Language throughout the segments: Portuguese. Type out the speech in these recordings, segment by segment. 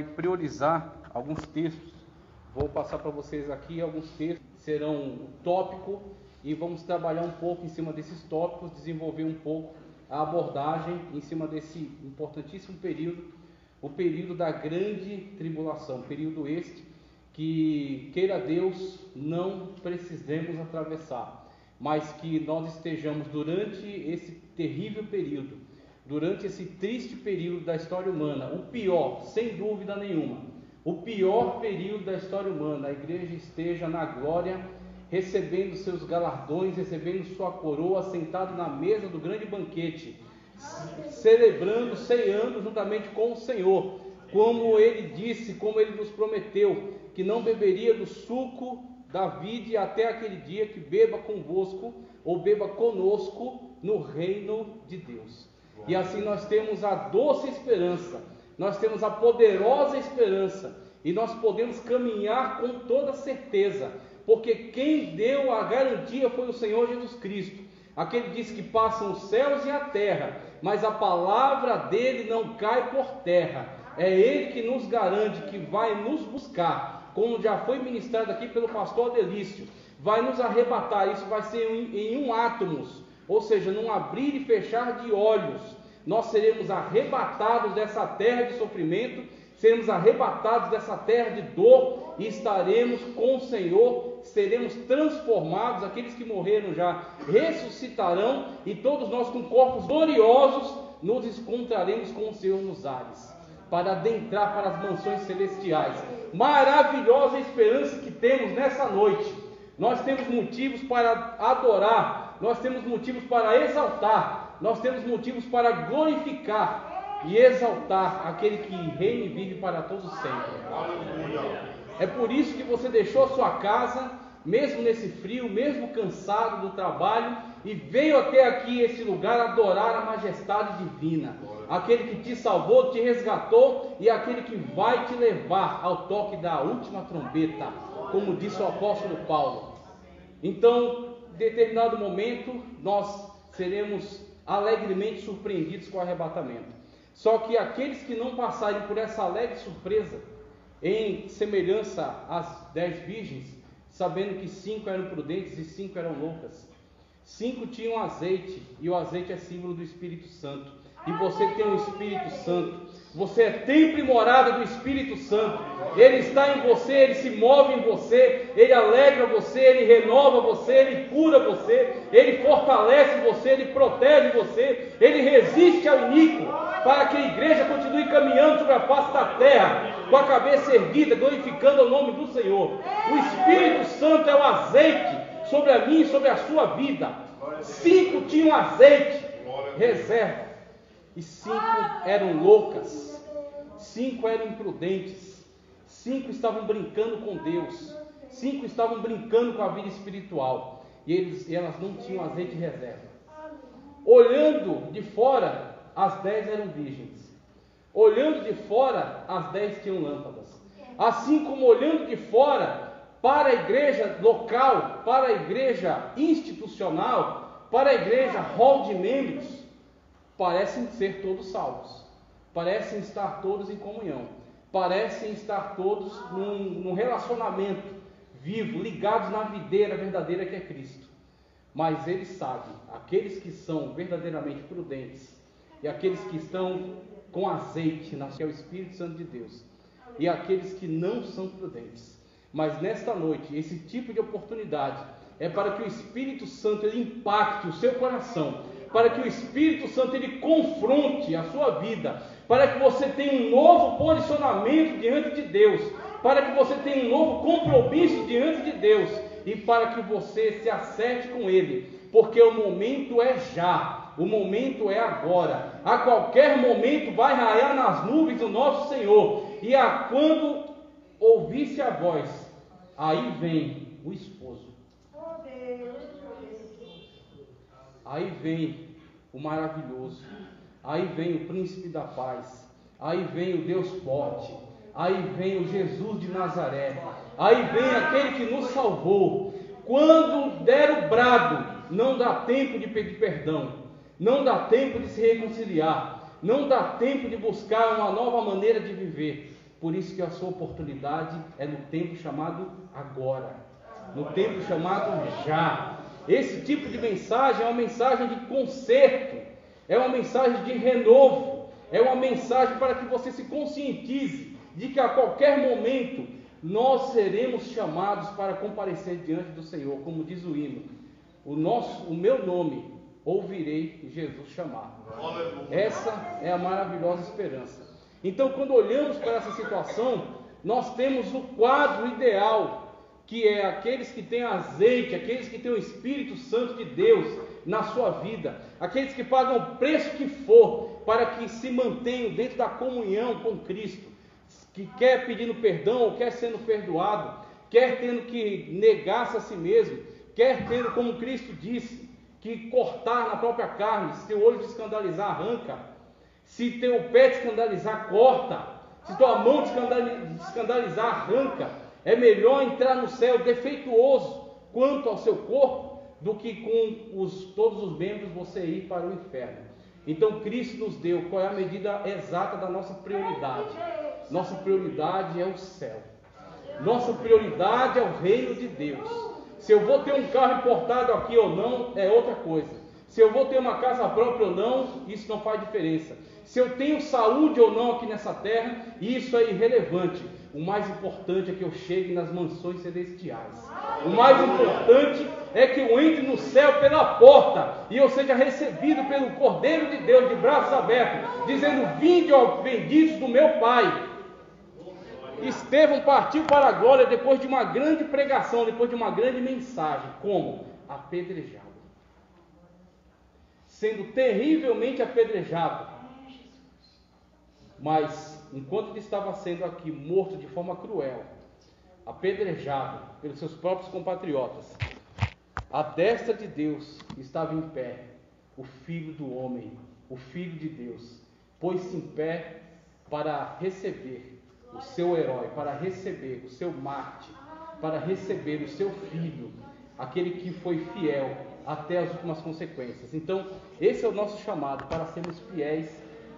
Priorizar alguns textos. Vou passar para vocês aqui alguns textos, serão um tópico, e vamos trabalhar um pouco em cima desses tópicos, desenvolver um pouco a abordagem em cima desse importantíssimo período, o período da grande tribulação, período este que, queira Deus, não precisemos atravessar, mas que nós estejamos durante esse terrível período, durante esse triste período da história humana, o pior, sem dúvida nenhuma, o pior período da história humana, a igreja esteja na glória, recebendo seus galardões, recebendo sua coroa, sentado na mesa do grande banquete, celebrando, ceando juntamente com o Senhor, como Ele disse, como Ele nos prometeu, que não beberia do suco da vide até aquele dia que beba convosco, ou beba conosco no reino de Deus. E assim nós temos a doce esperança, nós temos a poderosa esperança, e nós podemos caminhar com toda certeza, porque quem deu a garantia foi o Senhor Jesus Cristo. Aquele disse que passam os céus e a terra, mas a palavra dele não cai por terra. É ele que nos garante, que vai nos buscar, como já foi ministrado aqui pelo pastor Adelício, vai nos arrebatar. Isso vai ser em um átomos, ou seja, num abrir e fechar de olhos. Nós seremos arrebatados dessa terra de sofrimento, seremos arrebatados dessa terra de dor e estaremos com o Senhor, seremos transformados. Aqueles que morreram já ressuscitarão e todos nós com corpos gloriosos nos encontraremos com o Senhor nos ares, para adentrar para as mansões celestiais. Maravilhosa esperança que temos nessa noite. Nós temos motivos para adorar, nós temos motivos para exaltar, nós temos motivos para glorificar e exaltar aquele que reina e vive para todos sempre. É por isso que você deixou a sua casa, mesmo nesse frio, mesmo cansado do trabalho, e veio até aqui, esse lugar, adorar a majestade divina, aquele que te salvou, te resgatou, e aquele que vai te levar ao toque da última trombeta, como disse o apóstolo Paulo. Então, em determinado momento, nós seremos alegremente surpreendidos com o arrebatamento. Só que aqueles que não passarem por essa alegre surpresa, em semelhança às 10 virgens, sabendo que 5 eram prudentes e 5 eram loucas, 5 tinham azeite, e o azeite é símbolo do Espírito Santo, e você tem o Espírito Santo, você é templo e morada do Espírito Santo, Ele está em você, Ele se move em você, Ele alegra você, Ele renova você, Ele cura você, Ele fortalece você, Ele protege você, Ele resiste ao iníquo, para que a igreja continue caminhando sobre a face da terra, com a cabeça erguida, glorificando o nome do Senhor. O Espírito Santo é o azeite sobre a minha e sobre a sua vida. 5 tinham azeite, reserva, e 5 eram loucas, 5 eram imprudentes, 5 estavam brincando com Deus, 5 estavam brincando com a vida espiritual, e elas não tinham azeite reserva. Olhando de fora, as 10 eram virgens. Olhando de fora, as 10 tinham lâmpadas. Assim como olhando de fora, para a igreja local, para a igreja institucional, para a igreja hall de membros, parecem ser todos salvos. Parecem estar todos em comunhão. Parecem estar todos num relacionamento vivo, ligados na videira verdadeira que é Cristo. Mas eles sabem, aqueles que são verdadeiramente prudentes, e aqueles que estão com azeite, que é o Espírito Santo de Deus, e aqueles que não são prudentes. Mas nesta noite, esse tipo de oportunidade é para que o Espírito Santo ele impacte o seu coração, para que o Espírito Santo ele confronte a sua vida, para que você tenha um novo posicionamento diante de Deus, para que você tenha um novo compromisso diante de Deus, e para que você se acerte com Ele, porque o momento é já. O momento é agora. A qualquer momento vai raiar nas nuvens o nosso Senhor. E quando ouvisse a voz, aí vem o esposo. Aí vem o maravilhoso. Aí vem o príncipe da paz. Aí vem o Deus forte. Aí vem o Jesus de Nazaré. Aí vem aquele que nos salvou. Quando der o brado, não dá tempo de pedir perdão. Não dá tempo de se reconciliar, não dá tempo de buscar uma nova maneira de viver. Por isso que a sua oportunidade é no tempo chamado agora, no tempo chamado já. Esse tipo de mensagem é uma mensagem de conserto, é uma mensagem de renovo, é uma mensagem para que você se conscientize de que a qualquer momento nós seremos chamados para comparecer diante do Senhor, como diz o hino: o meu nome ouvirei Jesus chamar. Essa é a maravilhosa esperança. Então, quando olhamos para essa situação, nós temos o quadro ideal, que é aqueles que têm azeite, aqueles que têm o Espírito Santo de Deus na sua vida, aqueles que pagam o preço que for para que se mantenham dentro da comunhão com Cristo, que quer pedindo perdão, ou quer sendo perdoado, quer tendo que negar-se a si mesmo, quer tendo, como Cristo disse, que cortar na própria carne. Se teu olho te escandalizar, arranca. Se teu pé te escandalizar, corta. Se tua mão te escandalizar, arranca. É melhor entrar no céu defeituoso quanto ao seu corpo, do que com todos os membros você ir para o inferno. Então Cristo nos deu qual é a medida exata da nossa prioridade. Nossa prioridade é o céu. Nossa prioridade é o reino de Deus. Se eu vou ter um carro importado aqui ou não, é outra coisa. Se eu vou ter uma casa própria ou não, isso não faz diferença. Se eu tenho saúde ou não aqui nessa terra, isso é irrelevante. O mais importante é que eu chegue nas mansões celestiais. O mais importante é que eu entre no céu pela porta e eu seja recebido pelo Cordeiro de Deus de braços abertos, dizendo: vinde, ó benditos do meu Pai. Estevão partiu para a glória depois de uma grande pregação, depois de uma grande mensagem. Como? Apedrejado. Sendo terrivelmente apedrejado. Mas, enquanto ele estava sendo aqui morto de forma cruel, apedrejado pelos seus próprios compatriotas, à destra de Deus estava em pé o Filho do Homem, o Filho de Deus, pôs-se em pé para receber o seu herói, para receber o seu mártir, para receber o seu filho, aquele que foi fiel até as últimas consequências. Então, esse é o nosso chamado, para sermos fiéis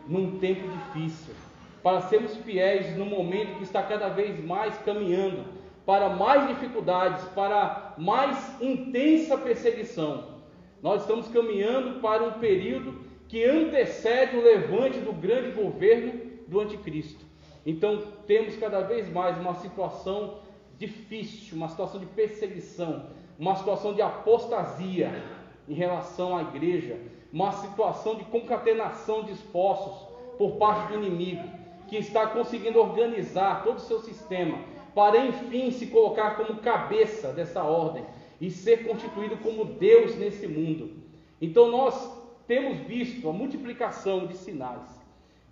num tempo difícil, para sermos fiéis num momento que está cada vez mais caminhando para mais dificuldades, para mais intensa perseguição. Nós estamos caminhando para um período que antecede o levante do grande governo do anticristo. Então temos cada vez mais uma situação difícil, uma situação de perseguição, uma situação de apostasia em relação à igreja, uma situação de concatenação de esforços por parte do inimigo, que está conseguindo organizar todo o seu sistema para enfim se colocar como cabeça dessa ordem e ser constituído como Deus nesse mundo. Então nós temos visto a multiplicação de sinais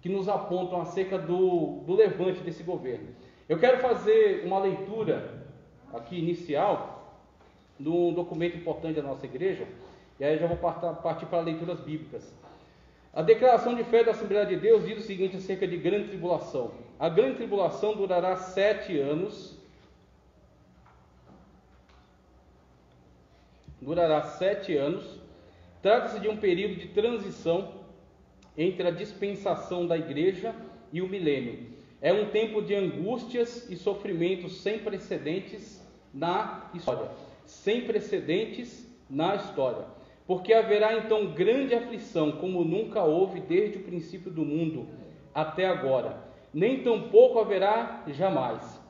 que nos apontam acerca do levante desse governo. Eu quero fazer uma leitura aqui inicial de um documento importante da nossa igreja, e aí eu já vou partir para leituras bíblicas. A declaração de fé da Assembleia de Deus diz o seguinte acerca de grande tribulação: a grande tribulação durará 7 anos. Durará 7 anos. Trata-se de um período de transição entre a dispensação da igreja e o milênio. É um tempo de angústias e sofrimentos sem precedentes na história. Sem precedentes na história. Porque haverá então grande aflição, como nunca houve desde o princípio do mundo até agora. Nem tampouco haverá jamais.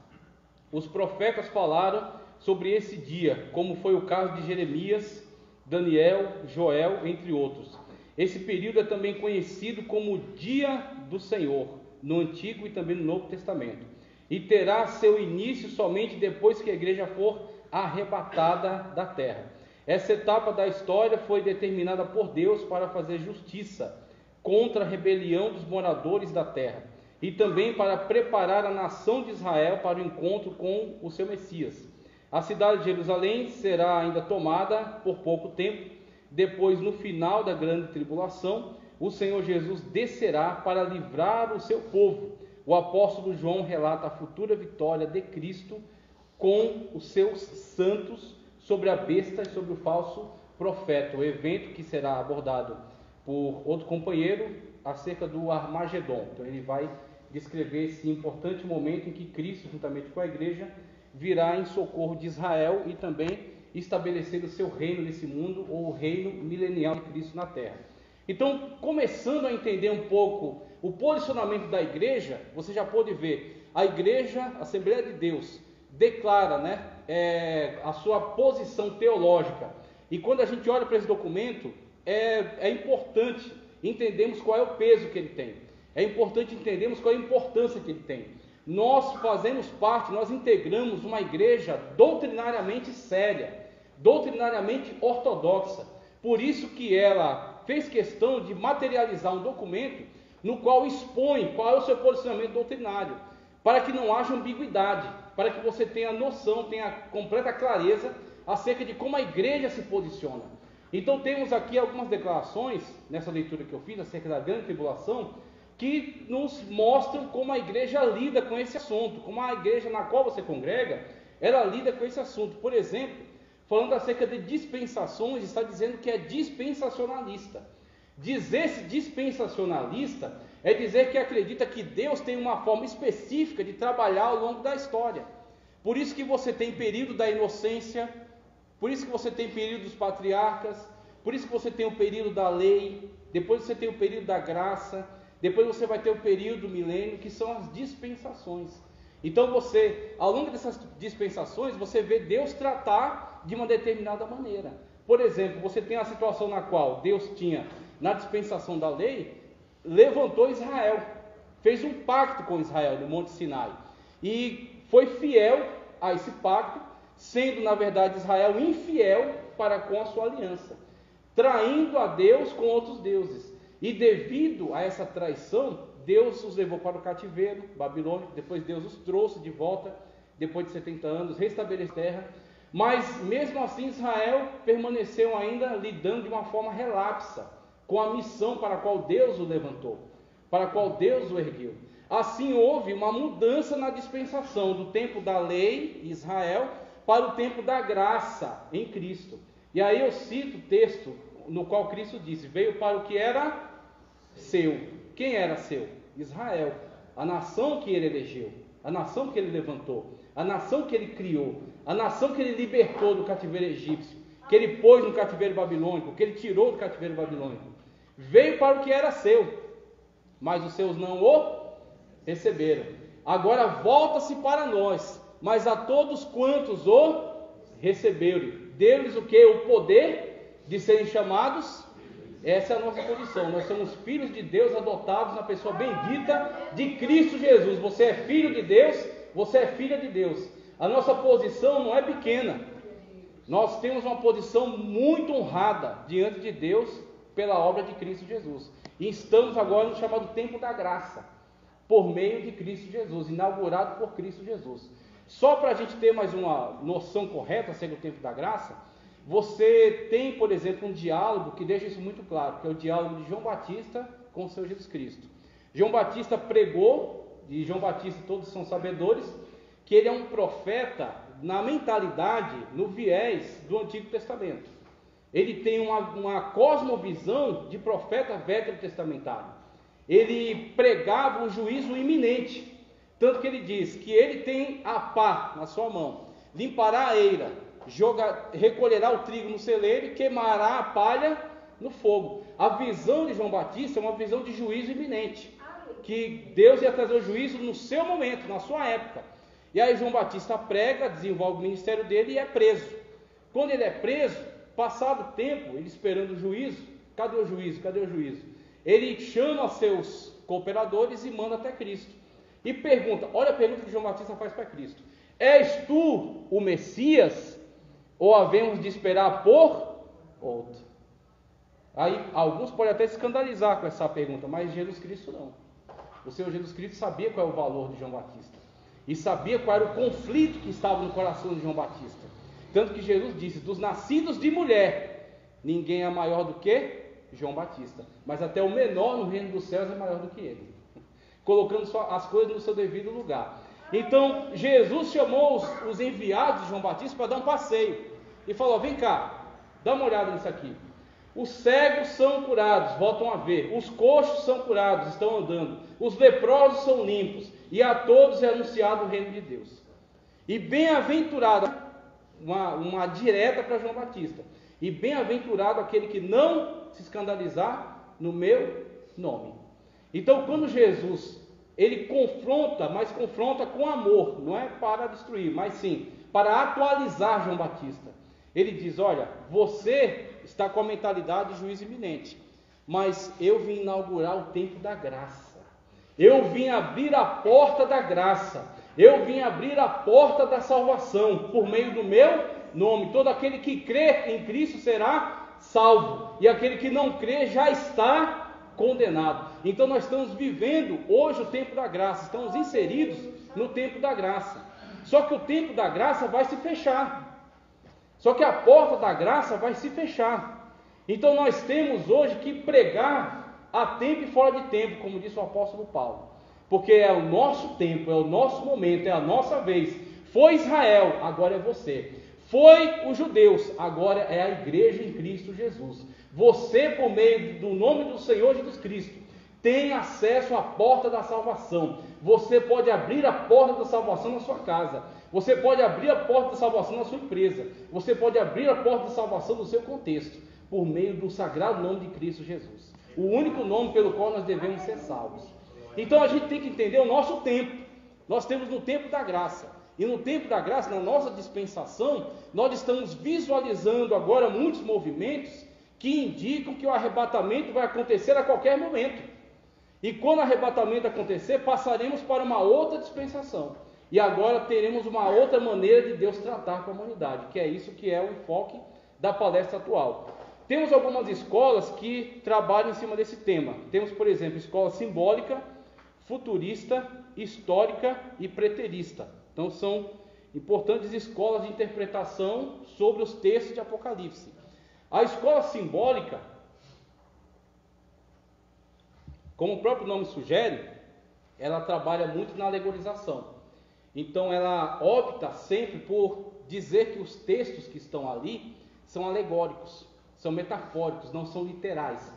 Os profetas falaram sobre esse dia, como foi o caso de Jeremias, Daniel, Joel, entre outros. Esse período é também conhecido como o Dia do Senhor, no Antigo e também no Novo Testamento. E terá seu início somente depois que a igreja for arrebatada da terra. Essa etapa da história foi determinada por Deus para fazer justiça contra a rebelião dos moradores da terra e também para preparar a nação de Israel para o encontro com o seu Messias. A cidade de Jerusalém será ainda tomada por pouco tempo. Depois, no final da grande tribulação, o Senhor Jesus descerá para livrar o seu povo. O apóstolo João relata a futura vitória de Cristo com os seus santos sobre a besta e sobre o falso profeta. O evento que será abordado por outro companheiro acerca do Armagedon. Então ele vai descrever esse importante momento em que Cristo, juntamente com a igreja, virá em socorro de Israel e também estabelecer o seu reino nesse mundo, ou o reino milenial de Cristo na terra. Então, começando a entender um pouco o posicionamento da igreja, você já pode ver, a igreja, a Assembleia de Deus, declara, a sua posição teológica. E quando a gente olha para esse documento, é importante entendermos qual é o peso que ele tem. É importante entendermos qual é a importância que ele tem. Nós fazemos parte, nós integramos uma igreja doutrinariamente séria, doutrinariamente ortodoxa. Por isso que ela fez questão de materializar um documento no qual expõe qual é o seu posicionamento doutrinário, para que não haja ambiguidade, para que você tenha noção, tenha completa clareza acerca de como a igreja se posiciona. Então temos aqui algumas declarações, nessa leitura que eu fiz, acerca da grande tribulação, que nos mostram como a igreja lida com esse assunto, como a igreja na qual você congrega, ela lida com esse assunto. Por exemplo, falando acerca de dispensações, está dizendo que é dispensacionalista. Dizer-se dispensacionalista é dizer que acredita que Deus tem uma forma específica de trabalhar ao longo da história. Por isso que você tem período da inocência, por isso que você tem período dos patriarcas, por isso que você tem o período da lei, depois você tem o período da graça, depois você vai ter o período do milênio, que são as dispensações. Então você, ao longo dessas dispensações, você vê Deus tratar de uma determinada maneira. Por exemplo, você tem a situação na qual Deus tinha, na dispensação da lei, levantou Israel, fez um pacto com Israel no Monte Sinai, e foi fiel a esse pacto, sendo na verdade Israel infiel para com a sua aliança, traindo a Deus com outros deuses. E devido a essa traição, Deus os levou para o cativeiro babilônico, depois Deus os trouxe de volta, depois de 70 anos, restabeleceu a terra, mas mesmo assim Israel permaneceu ainda lidando de uma forma relapsa com a missão para a qual Deus o levantou, para a qual Deus o ergueu. Assim houve uma mudança na dispensação do tempo da lei, Israel, para o tempo da graça em Cristo. E aí eu cito o texto no qual Cristo disse: veio para o que era seu. Quem era seu? Israel, a nação que ele elegeu, a nação que ele levantou, a nação que ele criou, a nação que ele libertou do cativeiro egípcio, que ele pôs no cativeiro babilônico, que ele tirou do cativeiro babilônico. Veio para o que era seu, mas os seus não o receberam. Agora volta-se para nós, mas a todos quantos o receberam, deu-lhes o que? O poder de serem chamados. Essa é a nossa posição. Nós somos filhos de Deus, adotados na pessoa bendita de Cristo Jesus. Você é filho de Deus, você é filha de Deus. A nossa posição não é pequena. Nós temos uma posição muito honrada diante de Deus pela obra de Cristo Jesus. E estamos agora no chamado tempo da graça, por meio de Cristo Jesus, inaugurado por Cristo Jesus. Só para a gente ter mais uma noção correta acerca do tempo da graça, você tem, por exemplo, um diálogo que deixa isso muito claro, que é o diálogo de João Batista com o Senhor Jesus Cristo. João Batista pregou, e João Batista todos são sabedores, que ele é um profeta na mentalidade, no viés do Antigo Testamento. Ele tem uma cosmovisão de profeta veterotestamentário. Ele pregava um juízo iminente, tanto que ele diz que ele tem a pá na sua mão, limpará a eira, recolherá o trigo no celeiro e queimará a palha no fogo. A visão de João Batista é uma visão de juízo iminente, que Deus ia trazer o juízo no seu momento, na sua época. E aí João Batista prega, desenvolve o ministério dele e é preso. Quando ele é preso, passado o tempo, ele esperando o juízo, cadê o juízo? Cadê o juízo? Ele chama seus cooperadores e manda até Cristo. E pergunta, olha a pergunta que João Batista faz para Cristo: és tu o Messias? Ou havemos de esperar por outro? Aí alguns podem até se escandalizar com essa pergunta, mas Jesus Cristo não. O Senhor Jesus Cristo sabia qual é o valor de João Batista, e sabia qual era o conflito que estava no coração de João Batista. Tanto que Jesus disse: dos nascidos de mulher, ninguém é maior do que João Batista, mas até o menor no reino dos céus é maior do que ele, colocando as coisas no seu devido lugar. Então Jesus chamou os enviados de João Batista para dar um passeio e falou: vem cá, dá uma olhada nisso aqui. Os cegos são curados, voltam a ver. Os coxos são curados, estão andando. Os leprosos são limpos. E a todos é anunciado o reino de Deus. E bem-aventurado, uma direta para João Batista. E bem-aventurado aquele que não se escandalizar no meu nome. Então, quando Jesus, ele confronta, mas confronta com amor, não é para destruir, mas sim para atualizar João Batista. Ele diz: olha, você está com a mentalidade de juízo iminente, mas eu vim inaugurar o tempo da graça. Eu vim abrir a porta da graça. Eu vim abrir a porta da salvação por meio do meu nome. Todo aquele que crê em Cristo será salvo, e aquele que não crê já está condenado. Então nós estamos vivendo hoje o tempo da graça, estamos inseridos no tempo da graça. Só que o tempo da graça vai se fechar. Só que a porta da graça vai se fechar. Então nós temos hoje que pregar a tempo e fora de tempo, como disse o apóstolo Paulo. Porque é o nosso tempo, é o nosso momento, é a nossa vez. Foi Israel, agora é você. Foi os judeus, agora é a igreja em Cristo Jesus. Você, por meio do nome do Senhor Jesus Cristo, tem acesso à porta da salvação. Você pode abrir a porta da salvação na sua casa. Você pode abrir a porta da salvação na sua empresa. Você pode abrir a porta da salvação no seu contexto, por meio do sagrado nome de Cristo Jesus. O único nome pelo qual nós devemos ser salvos. Então a gente tem que entender o nosso tempo. Nós temos no tempo da graça. E no tempo da graça, na nossa dispensação, nós estamos visualizando agora muitos movimentos que indicam que o arrebatamento vai acontecer a qualquer momento. E quando o arrebatamento acontecer, passaremos para uma outra dispensação. E agora teremos uma outra maneira de Deus tratar com a humanidade, que é isso que é o enfoque da palestra atual. Temos algumas escolas que trabalham em cima desse tema. Temos, por exemplo, escola simbólica, futurista, histórica e preterista. Então são importantes escolas de interpretação sobre os textos de Apocalipse. A escola simbólica, como o próprio nome sugere, ela trabalha muito na alegorização. Então ela opta sempre por dizer que os textos que estão ali são alegóricos, são metafóricos, não são literais.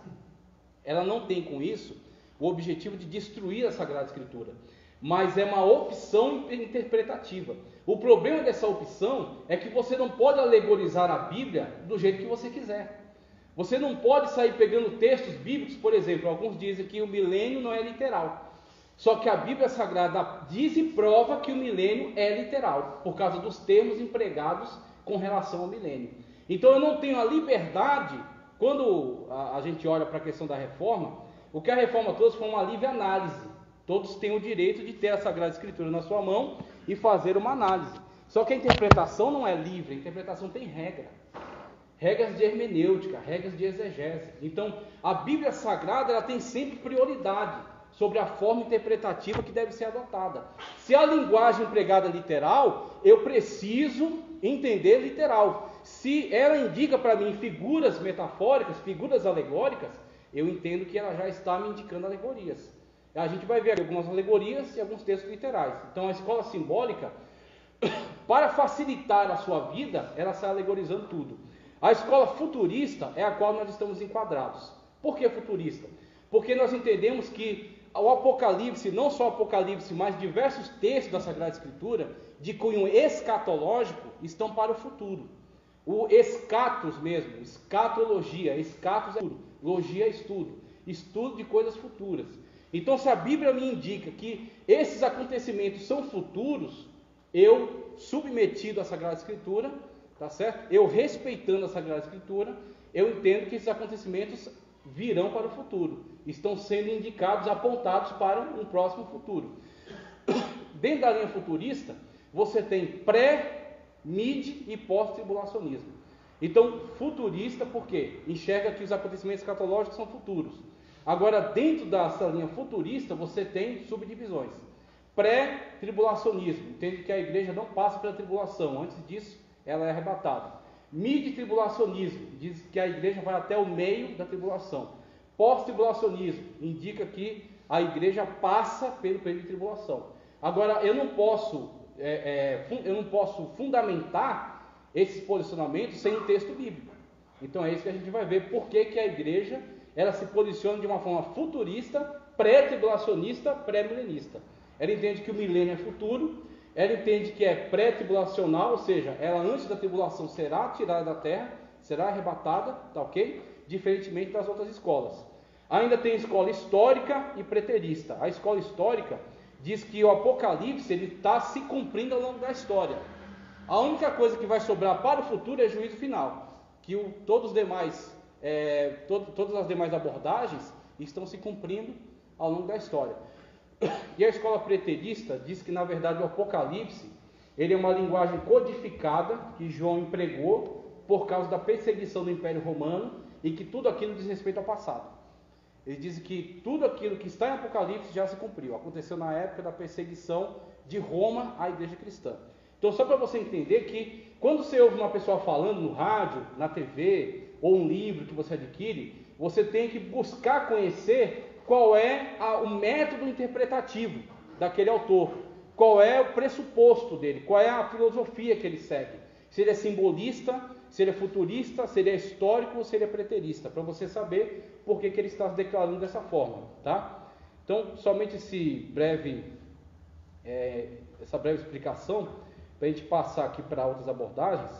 Ela não tem com isso o objetivo de destruir a Sagrada Escritura, mas é uma opção interpretativa. O problema dessa opção é que você não pode alegorizar a Bíblia do jeito que você quiser. Você não pode sair pegando textos bíblicos, por exemplo, alguns dizem que o milênio não é literal. Só que a Bíblia Sagrada diz e prova que o milênio é literal, por causa dos termos empregados com relação ao milênio. Então eu não tenho a liberdade, quando a gente olha para a questão da reforma, o que a reforma trouxe foi uma livre análise. Todos têm o direito de ter a Sagrada Escritura na sua mão e fazer uma análise. Só que a interpretação não é livre, a interpretação tem regra. Regras de hermenêutica, regras de exegese. Então, a Bíblia Sagrada ela tem sempre prioridade sobre a forma interpretativa que deve ser adotada. Se a linguagem empregada é literal, eu preciso entender literal. Se ela indica para mim figuras metafóricas, figuras alegóricas, eu entendo que ela já está me indicando alegorias. A gente vai ver algumas alegorias e alguns textos literais. Então a escola simbólica, para facilitar a sua vida, ela sai alegorizando tudo. A escola futurista é a qual nós estamos enquadrados. Por que futurista? Porque nós entendemos que o Apocalipse, não só o Apocalipse, mas diversos textos da Sagrada Escritura, de cunho escatológico, estão para o futuro. O escatos mesmo, escatologia, escatos é tudo, logia é estudo, estudo de coisas futuras. Então se a Bíblia me indica que esses acontecimentos são futuros, eu, submetido à Sagrada Escritura, tá certo? Eu respeitando a Sagrada Escritura, eu entendo que esses acontecimentos virão para o futuro, estão sendo indicados, apontados para um próximo futuro. Dentro da linha futurista, você tem pré, mid e pós-tribulacionismo. Então, futurista, por quê? Enxerga que os acontecimentos escatológicos são futuros. Agora, dentro dessa linha futurista, você tem subdivisões. Pré-tribulacionismo, entende que a igreja não passa pela tribulação, antes disso, ela é arrebatada. Mid-tribulacionismo, diz que a igreja vai até o meio da tribulação. Pós-tribulacionismo, indica que a igreja passa pelo período de tribulação. Agora, eu não posso fundamentar esses posicionamentos sem um texto bíblico. Então é isso que a gente vai ver, por que a igreja ela se posiciona de uma forma futurista, pré-tribulacionista, pré-milenista. Ela entende que o milênio é futuro, ela entende que é pré-tribulacional, ou seja, ela antes da tribulação será tirada da terra, será arrebatada, tá ok? Diferentemente das outras escolas. Ainda tem escola histórica e preterista. A escola histórica diz que o Apocalipse ele está se cumprindo ao longo da história. A única coisa que vai sobrar para o futuro é juízo final, que todas as demais abordagens estão se cumprindo ao longo da história. E a escola preterista diz que na verdade o Apocalipse ele é uma linguagem codificada que João empregou por causa da perseguição do Império Romano e que tudo aquilo diz respeito ao passado. Ele diz que tudo aquilo que está em Apocalipse já se cumpriu, aconteceu na época da perseguição de Roma à igreja cristã. Então só para você entender que quando você ouve uma pessoa falando no rádio, na TV, ou um livro que você adquire, você tem que buscar conhecer qual é o método interpretativo daquele autor, qual é o pressuposto dele, qual é a filosofia que ele segue, se ele é simbolista, se ele é futurista, se ele é histórico ou se ele é preterista, para você saber por que ele está se declarando dessa forma, tá? Então, somente essa breve explicação, para a gente passar aqui para outras abordagens.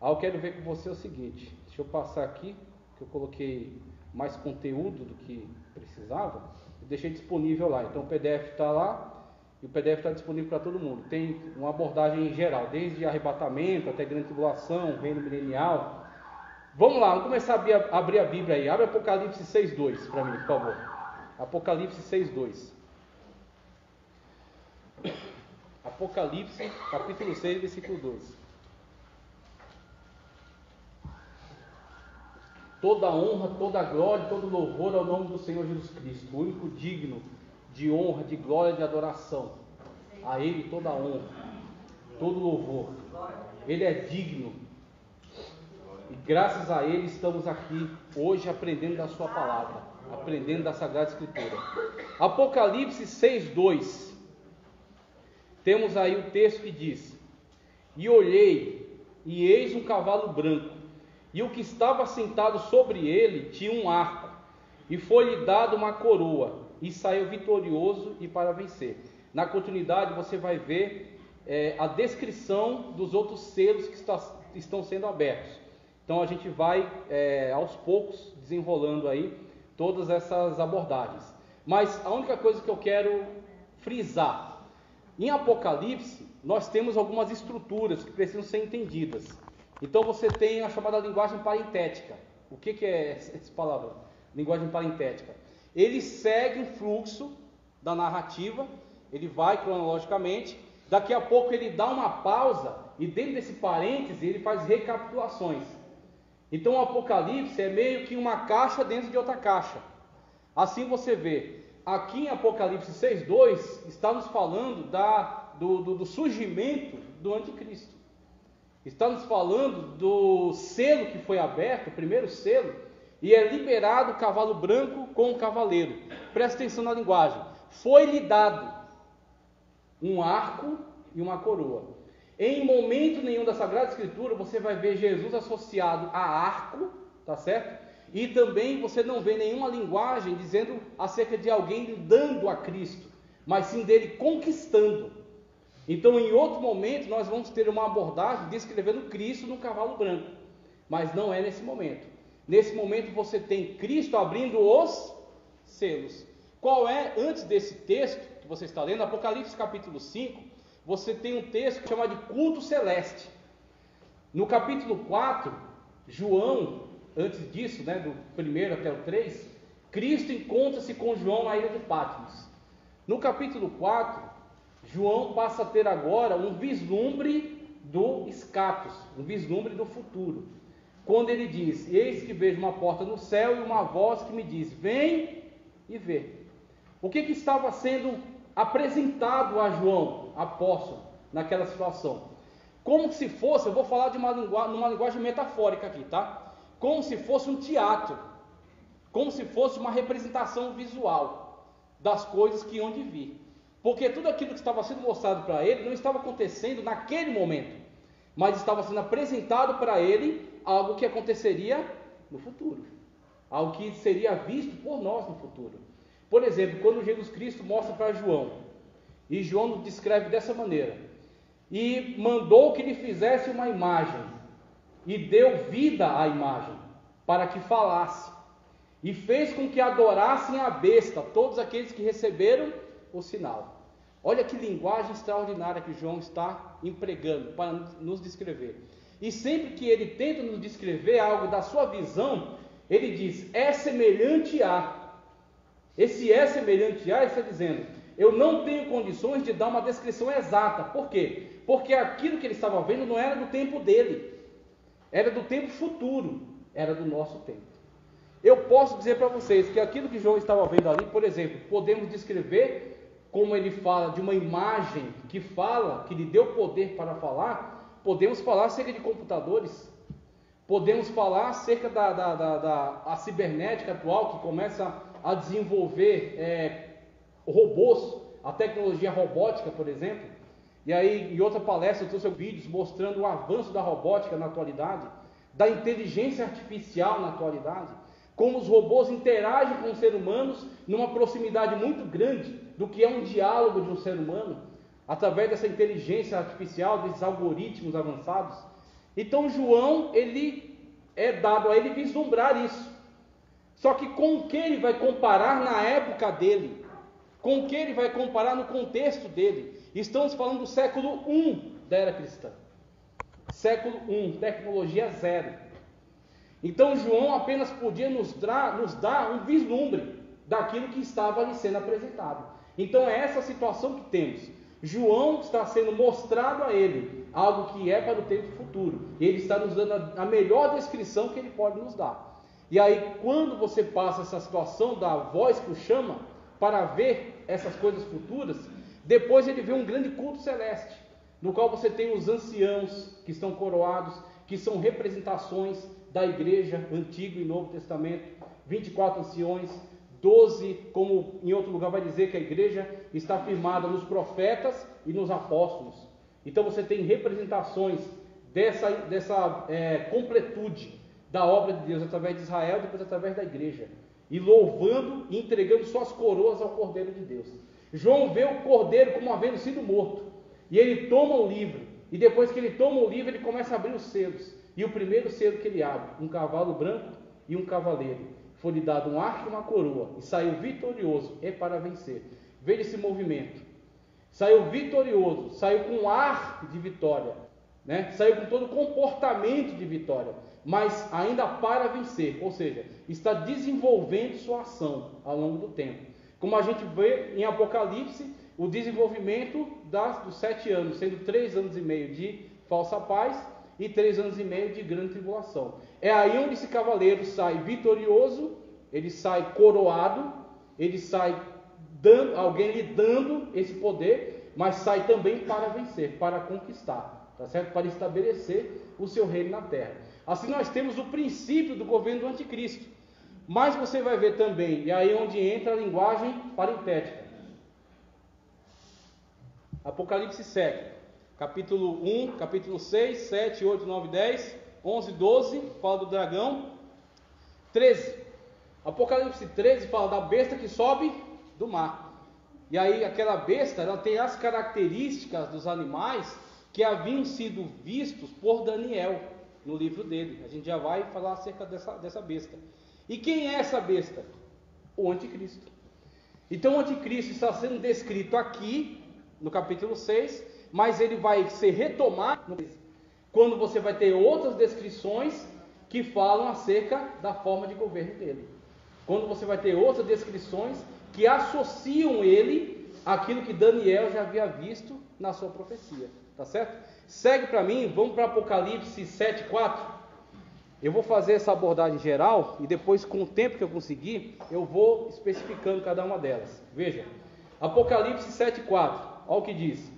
Eu quero ver com você o seguinte, deixa eu passar aqui, que eu coloquei mais conteúdo do que precisava, e deixei disponível lá. Então o PDF está lá, e o PDF está disponível para todo mundo. Tem uma abordagem geral, desde arrebatamento até grande tribulação, reino milenial. Vamos lá, vamos começar a abrir a Bíblia aí. Abre Apocalipse 6:2 para mim, por favor. Apocalipse 6:2. Apocalipse, capítulo 6, versículo 12. Toda honra, toda glória, todo louvor ao nome do Senhor Jesus Cristo, o único digno de honra, de glória, de adoração. A Ele toda honra, todo louvor. Ele é digno. E graças a Ele estamos aqui hoje aprendendo da Sua palavra, aprendendo da Sagrada Escritura. Apocalipse 6:2. Temos aí o texto que diz: E olhei, e eis um cavalo branco, e o que estava sentado sobre ele tinha um arco, e foi-lhe dado uma coroa, e saiu vitorioso e para vencer. Na continuidade você vai ver a descrição dos outros selos que estão sendo abertos. Então a gente vai aos poucos desenrolando aí todas essas abordagens. Mas a única coisa que eu quero frisar, em Apocalipse nós temos algumas estruturas que precisam ser entendidas. Então você tem a chamada linguagem parentética. O que é essa palavra? Linguagem parentética. Ele segue um fluxo da narrativa, ele vai cronologicamente, daqui a pouco ele dá uma pausa e dentro desse parêntese ele faz recapitulações. Então o Apocalipse é meio que uma caixa dentro de outra caixa. Assim você vê, aqui em Apocalipse 6:2 está nos falando do surgimento do anticristo. Está nos falando do selo que foi aberto, o primeiro selo, e é liberado o cavalo branco com o cavaleiro. Presta atenção na linguagem. Foi-lhe dado um arco e uma coroa. Em momento nenhum da Sagrada Escritura você vai ver Jesus associado a arco, tá certo? E também você não vê nenhuma linguagem dizendo acerca de alguém dando a Cristo, mas sim dele conquistando. Então, em outro momento, nós vamos ter uma abordagem descrevendo Cristo no cavalo branco, mas não é nesse momento. Nesse momento, você tem Cristo abrindo os selos. Qual é, antes desse texto que você está lendo, Apocalipse capítulo 5, você tem um texto que chama de culto celeste. No capítulo 4, João, antes disso, do 1 até o 3, Cristo encontra-se com João na ilha de Patmos. No capítulo 4, João passa a ter agora um vislumbre do escatos, um vislumbre do futuro. Quando ele diz: eis que vejo uma porta no céu e uma voz que me diz: vem e vê. O que estava sendo apresentado a João, apóstolo, naquela situação? Como se fosse, eu vou falar de numa linguagem metafórica aqui, tá? Como se fosse um teatro, como se fosse uma representação visual das coisas que iam de vir. Porque tudo aquilo que estava sendo mostrado para ele não estava acontecendo naquele momento, mas estava sendo apresentado para ele algo que aconteceria no futuro, algo que seria visto por nós no futuro. Por exemplo, quando Jesus Cristo mostra para João, e João nos descreve dessa maneira: e mandou que lhe fizesse uma imagem, e deu vida à imagem, para que falasse, e fez com que adorassem a besta todos aqueles que receberam o sinal. Olha que linguagem extraordinária que João está empregando para nos descrever. E sempre que ele tenta nos descrever algo da sua visão, ele diz, é semelhante a. Esse é semelhante a, ele está dizendo, eu não tenho condições de dar uma descrição exata. Por quê? Porque aquilo que ele estava vendo não era do tempo dele, era do tempo futuro, era do nosso tempo. Eu posso dizer para vocês que aquilo que João estava vendo ali, por exemplo, podemos descrever como ele fala de uma imagem que fala, que lhe deu poder para falar. Podemos falar acerca de computadores, podemos falar acerca da cibernética atual, que começa a desenvolver robôs, a tecnologia robótica, por exemplo. E aí, em outra palestra, eu trouxe vídeos mostrando o avanço da robótica na atualidade, da inteligência artificial na atualidade, como os robôs interagem com os seres humanos numa proximidade muito grande do que é um diálogo de um ser humano, através dessa inteligência artificial, desses algoritmos avançados. Então João, ele é dado a ele vislumbrar isso. Só que com o que ele vai comparar na época dele? Com o que ele vai comparar no contexto dele? Estamos falando do século I da era cristã. Século I, tecnologia zero. Então João apenas podia nos dar um vislumbre daquilo que estava ali sendo apresentado. Então é essa situação que temos. João está sendo mostrado a ele algo que é para o tempo futuro. Ele está nos dando a melhor descrição que ele pode nos dar. E aí, quando você passa essa situação da voz que o chama para ver essas coisas futuras, depois ele vê um grande culto celeste, no qual você tem os anciãos que estão coroados, que são representações da igreja, Antigo e Novo Testamento, 24 anciões, 12, como em outro lugar vai dizer que a igreja está firmada nos profetas e nos apóstolos. Então você tem representações dessa completude da obra de Deus através de Israel, depois através da igreja, e louvando e entregando suas coroas ao Cordeiro de Deus. João vê o Cordeiro como havendo sido morto, e ele toma o livro, e depois que ele toma o livro, ele começa a abrir os selos, e o primeiro selo que ele abre, um cavalo branco e um cavaleiro. Foi-lhe dado um arco e uma coroa, e saiu vitorioso, é para vencer. Veja esse movimento. Saiu vitorioso, saiu com ar de vitória, né? Saiu com todo o comportamento de vitória, mas ainda para vencer, ou seja, está desenvolvendo sua ação ao longo do tempo. Como a gente vê em Apocalipse, o desenvolvimento dos 7 anos, sendo 3 anos e meio de falsa paz e 3 anos e meio de grande tribulação. É aí onde esse cavaleiro sai vitorioso, ele sai coroado, ele sai alguém lhe dando esse poder, mas sai também para vencer, para conquistar, tá certo? Para estabelecer o seu reino na terra. Assim nós temos o princípio do governo do anticristo, mas você vai ver também, e aí onde entra a linguagem parentética. Apocalipse 7, capítulo 1, capítulo 6, 7, 8, 9, 10, 11, 12, fala do dragão. 13, Apocalipse 13 fala da besta que sobe do mar. E aí aquela besta, ela tem as características dos animais que haviam sido vistos por Daniel no livro dele. A gente já vai falar acerca dessa besta. E quem é essa besta? O anticristo. Então o anticristo está sendo descrito aqui no capítulo 6, mas ele vai ser retomado quando você vai ter outras descrições que falam acerca da forma de governo dele. Quando você vai ter outras descrições que associam ele àquilo que Daniel já havia visto na sua profecia. Tá certo? Segue para mim, vamos para Apocalipse 7:4. Eu vou fazer essa abordagem geral e depois, com o tempo que eu conseguir, eu vou especificando cada uma delas. Veja, Apocalipse 7:4, olha o que diz.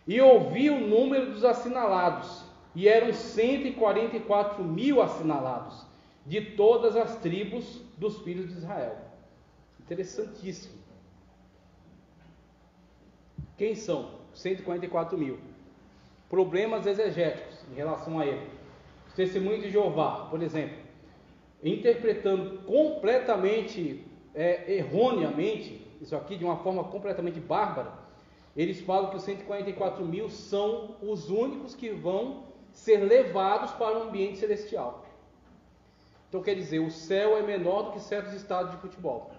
E ouvi o número dos assinalados, e eram 144 mil assinalados, de todas as tribos dos filhos de Israel. Interessantíssimo. Quem são 144 mil? Problemas exegéticos em relação a ele. Os testemunhos de Jeová, por exemplo, interpretando completamente, erroneamente, isso aqui de uma forma completamente bárbara, eles falam que os 144 mil são os únicos que vão ser levados para o ambiente celestial. Então quer dizer, o céu é menor do que certos estádios de futebol,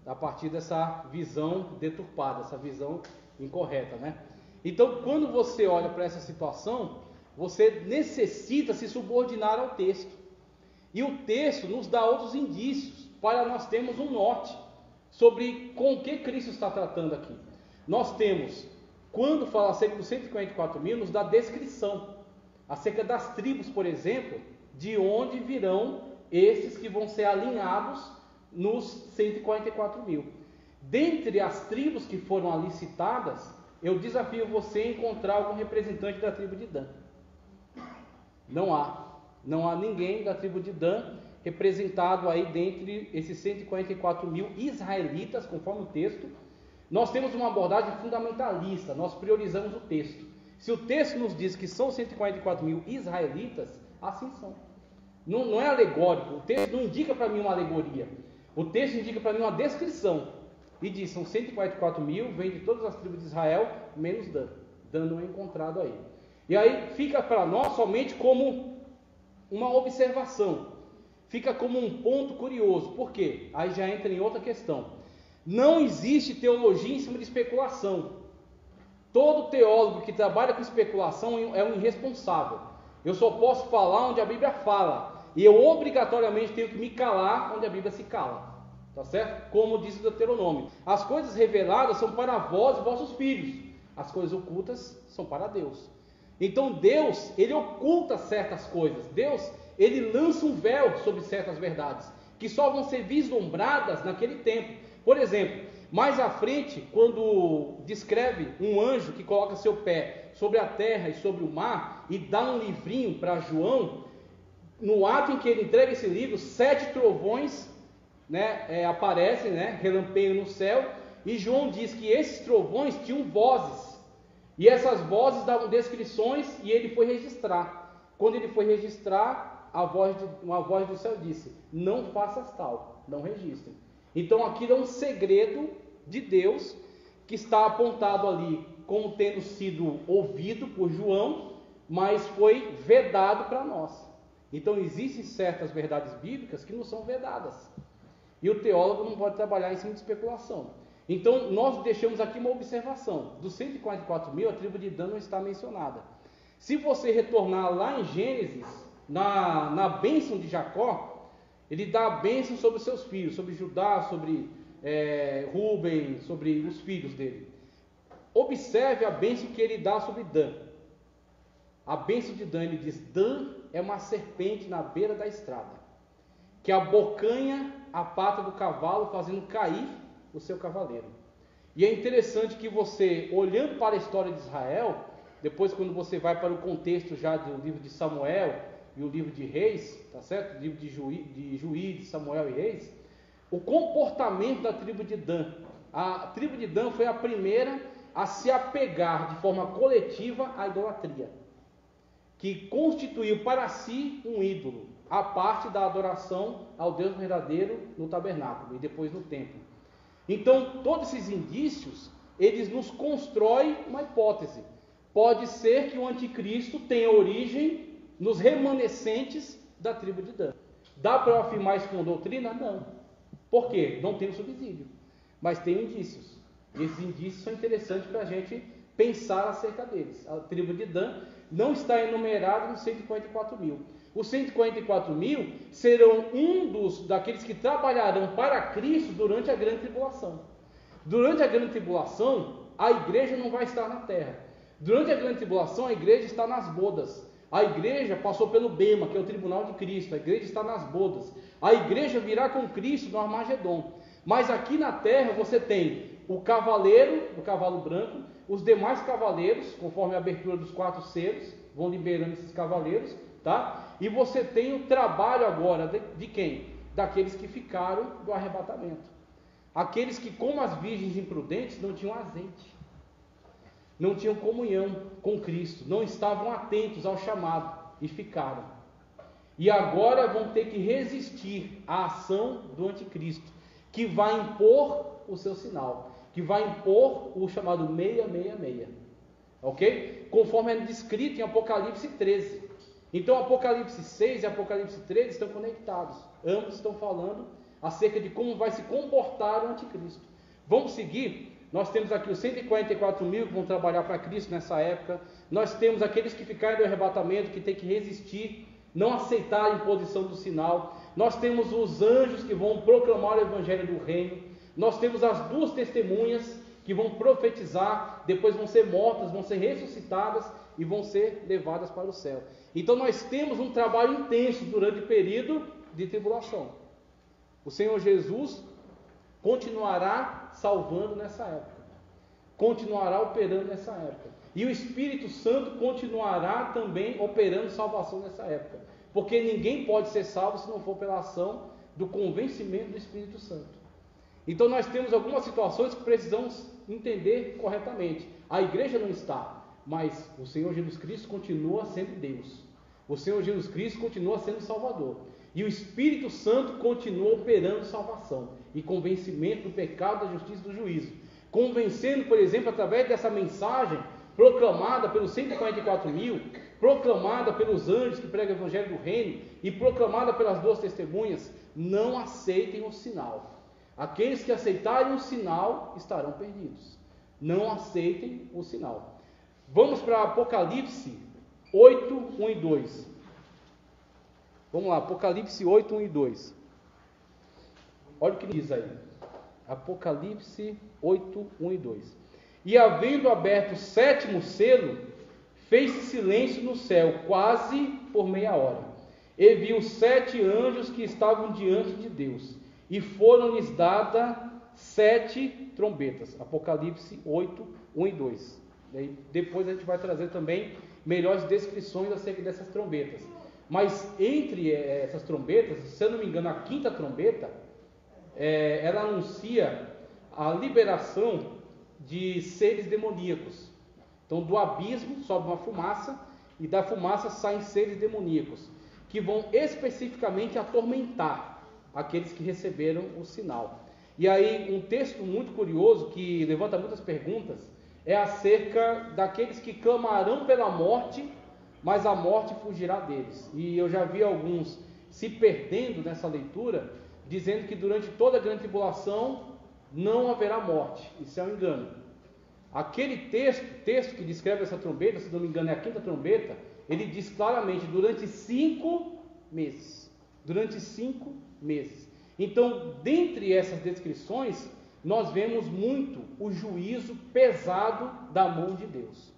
a partir dessa visão deturpada, essa visão incorreta, né? Então, quando você olha para essa situação, você necessita se subordinar ao texto. E o texto nos dá outros indícios para nós termos um norte sobre com o que Cristo está tratando aqui. Nós temos, quando fala acerca dos 144 mil, nos dá descrição acerca das tribos, por exemplo, de onde virão esses que vão ser alinhados nos 144 mil. Dentre as tribos que foram ali citadas, eu desafio você a encontrar algum representante da tribo de Dan. Não há ninguém da tribo de Dan representado aí dentre esses 144 mil israelitas, conforme o texto. Nós temos uma abordagem fundamentalista, nós priorizamos o texto. Se o texto nos diz que são 144 mil israelitas, assim são. Não é alegórico, o texto não indica para mim uma alegoria. O texto indica para mim uma descrição. E diz, são 144 mil, vem de todas as tribos de Israel, menos Dan. Dan não é encontrado aí. E aí fica para nós somente como uma observação. Fica como um ponto curioso. Por quê? Aí já entra em outra questão. Não existe teologia em cima de especulação. Todo teólogo que trabalha com especulação é um irresponsável. Eu só posso falar onde a Bíblia fala. E eu obrigatoriamente tenho que me calar onde a Bíblia se cala. Tá certo? Como diz o Deuteronômio. As coisas reveladas são para vós e vossos filhos. As coisas ocultas são para Deus. Então Deus, Ele oculta certas coisas. Deus, Ele lança um véu sobre certas verdades, que só vão ser vislumbradas naquele tempo. Por exemplo, mais à frente, quando descreve um anjo que coloca seu pé sobre a terra e sobre o mar, e dá um livrinho para João, no ato em que ele entrega esse livro, 7 trovões aparecem, relampeiam no céu, e João diz que esses trovões tinham vozes, e essas vozes davam descrições, e ele foi registrar. Quando ele foi registrar, uma voz do céu disse: não faças tal, não registre. Então aquilo é um segredo de Deus, que está apontado ali como tendo sido ouvido por João, mas foi vedado para nós. Então existem certas verdades bíblicas que não são vedadas. E o teólogo não pode trabalhar em cima de especulação. Então, nós deixamos aqui uma observação. Dos 144 mil, a tribo de Dan não está mencionada. Se você retornar lá em Gênesis, na bênção de Jacó, ele dá a bênção sobre os seus filhos, sobre Judá, sobre Rúben, sobre os filhos dele. Observe a bênção que ele dá sobre Dan. A bênção de Dan, ele diz: Dan é uma serpente na beira da estrada, que abocanha a pata do cavalo, fazendo cair o seu cavaleiro. E é interessante que você, olhando para a história de Israel, depois quando você vai para o contexto já do livro de Samuel e o livro de Reis, tá certo? O livro de Juízes, Samuel e Reis, o comportamento da tribo de Dan. A tribo de Dan foi a primeira a se apegar de forma coletiva à idolatria, que constituiu para si um ídolo, a parte da adoração ao Deus verdadeiro no tabernáculo e depois no templo. Então, todos esses indícios, eles nos constroem uma hipótese. Pode ser que o anticristo tenha origem nos remanescentes da tribo de Dan. Dá para eu afirmar isso com doutrina? Não. Por quê? Não tem subsídio, mas tem indícios. E esses indícios são interessantes para a gente pensar acerca deles. A tribo de Dan não está enumerada nos 144 mil. Os 144 mil serão daqueles que trabalharão para Cristo durante a grande tribulação. Durante a grande tribulação, a igreja não vai estar na terra. Durante a grande tribulação, a igreja está nas bodas. A igreja passou pelo Bema, que é o tribunal de Cristo. A igreja está nas bodas. A igreja virá com Cristo no Armagedon. Mas aqui na terra você tem o cavaleiro, o cavalo branco, os demais cavaleiros, conforme a abertura dos 4 selos, vão liberando esses cavaleiros, tá? E você tem o trabalho agora de quem? Daqueles que ficaram do arrebatamento. Aqueles que, como as virgens imprudentes, não tinham azeite, não tinham comunhão com Cristo, não estavam atentos ao chamado. e ficaram. E agora vão ter que resistir à ação do anticristo, que vai impor o seu sinal, que vai impor o chamado 666, ok? Conforme é descrito em Apocalipse 13. Então Apocalipse 6 e Apocalipse 13 estão conectados, ambos estão falando acerca de como vai se comportar o anticristo. Vamos seguir. Nós temos aqui os 144 mil que vão trabalhar para Cristo nessa época. Nós temos aqueles que ficaram do arrebatamento, que tem que resistir, não aceitar a imposição do sinal. Nós temos os anjos que vão proclamar o evangelho do reino. Nós temos as duas testemunhas que vão profetizar, depois vão ser mortas, vão ser ressuscitadas e vão ser levadas para o céu. Então nós temos um trabalho intenso durante o período de tribulação. O Senhor Jesus continuará salvando nessa época, continuará operando nessa época, e o Espírito Santo continuará também operando salvação nessa época, porque ninguém pode ser salvo se não for pela ação do convencimento do Espírito Santo. Então nós temos algumas situações que precisamos entender corretamente. A igreja não está, mas o Senhor Jesus Cristo continua sendo Deus, o Senhor Jesus Cristo continua sendo Salvador, e o Espírito Santo continua operando salvação e convencimento do pecado, da justiça e do juízo, convencendo, por exemplo, através dessa mensagem proclamada pelos 144 mil, proclamada pelos anjos que pregam o evangelho do reino e proclamada pelas duas testemunhas. Não aceitem o sinal. Aqueles que aceitarem o sinal estarão perdidos. Não aceitem o sinal. Vamos para Apocalipse 8, 1 e 2. Vamos lá, Apocalipse 8, 1 e 2. Olha o que diz aí. Apocalipse 8, 1 e 2. E havendo aberto o sétimo selo, fez-se silêncio no céu, quase por meia hora. E viu 7 anjos que estavam diante de Deus, e foram-lhes dadas 7 trombetas. Apocalipse 8, 1 e 2. E aí, depois a gente vai trazer também melhores descrições acerca dessas trombetas. Mas entre essas trombetas, se eu não me engano, a 5ª trombeta, ela anuncia a liberação de seres demoníacos. Então do abismo sobe uma fumaça, e da fumaça saem seres demoníacos, que vão especificamente atormentar aqueles que receberam o sinal. E aí um texto muito curioso, que levanta muitas perguntas, é acerca daqueles que clamarão pela morte, mas a morte fugirá deles. E eu já vi alguns se perdendo nessa leitura, dizendo que durante toda a grande tribulação não haverá morte. Isso é um engano. Aquele texto que descreve essa trombeta, se não me engano é a 5ª trombeta, ele diz claramente, durante 5 meses. Durante 5 meses. Então, dentre essas descrições, nós vemos muito o juízo pesado da mão de Deus.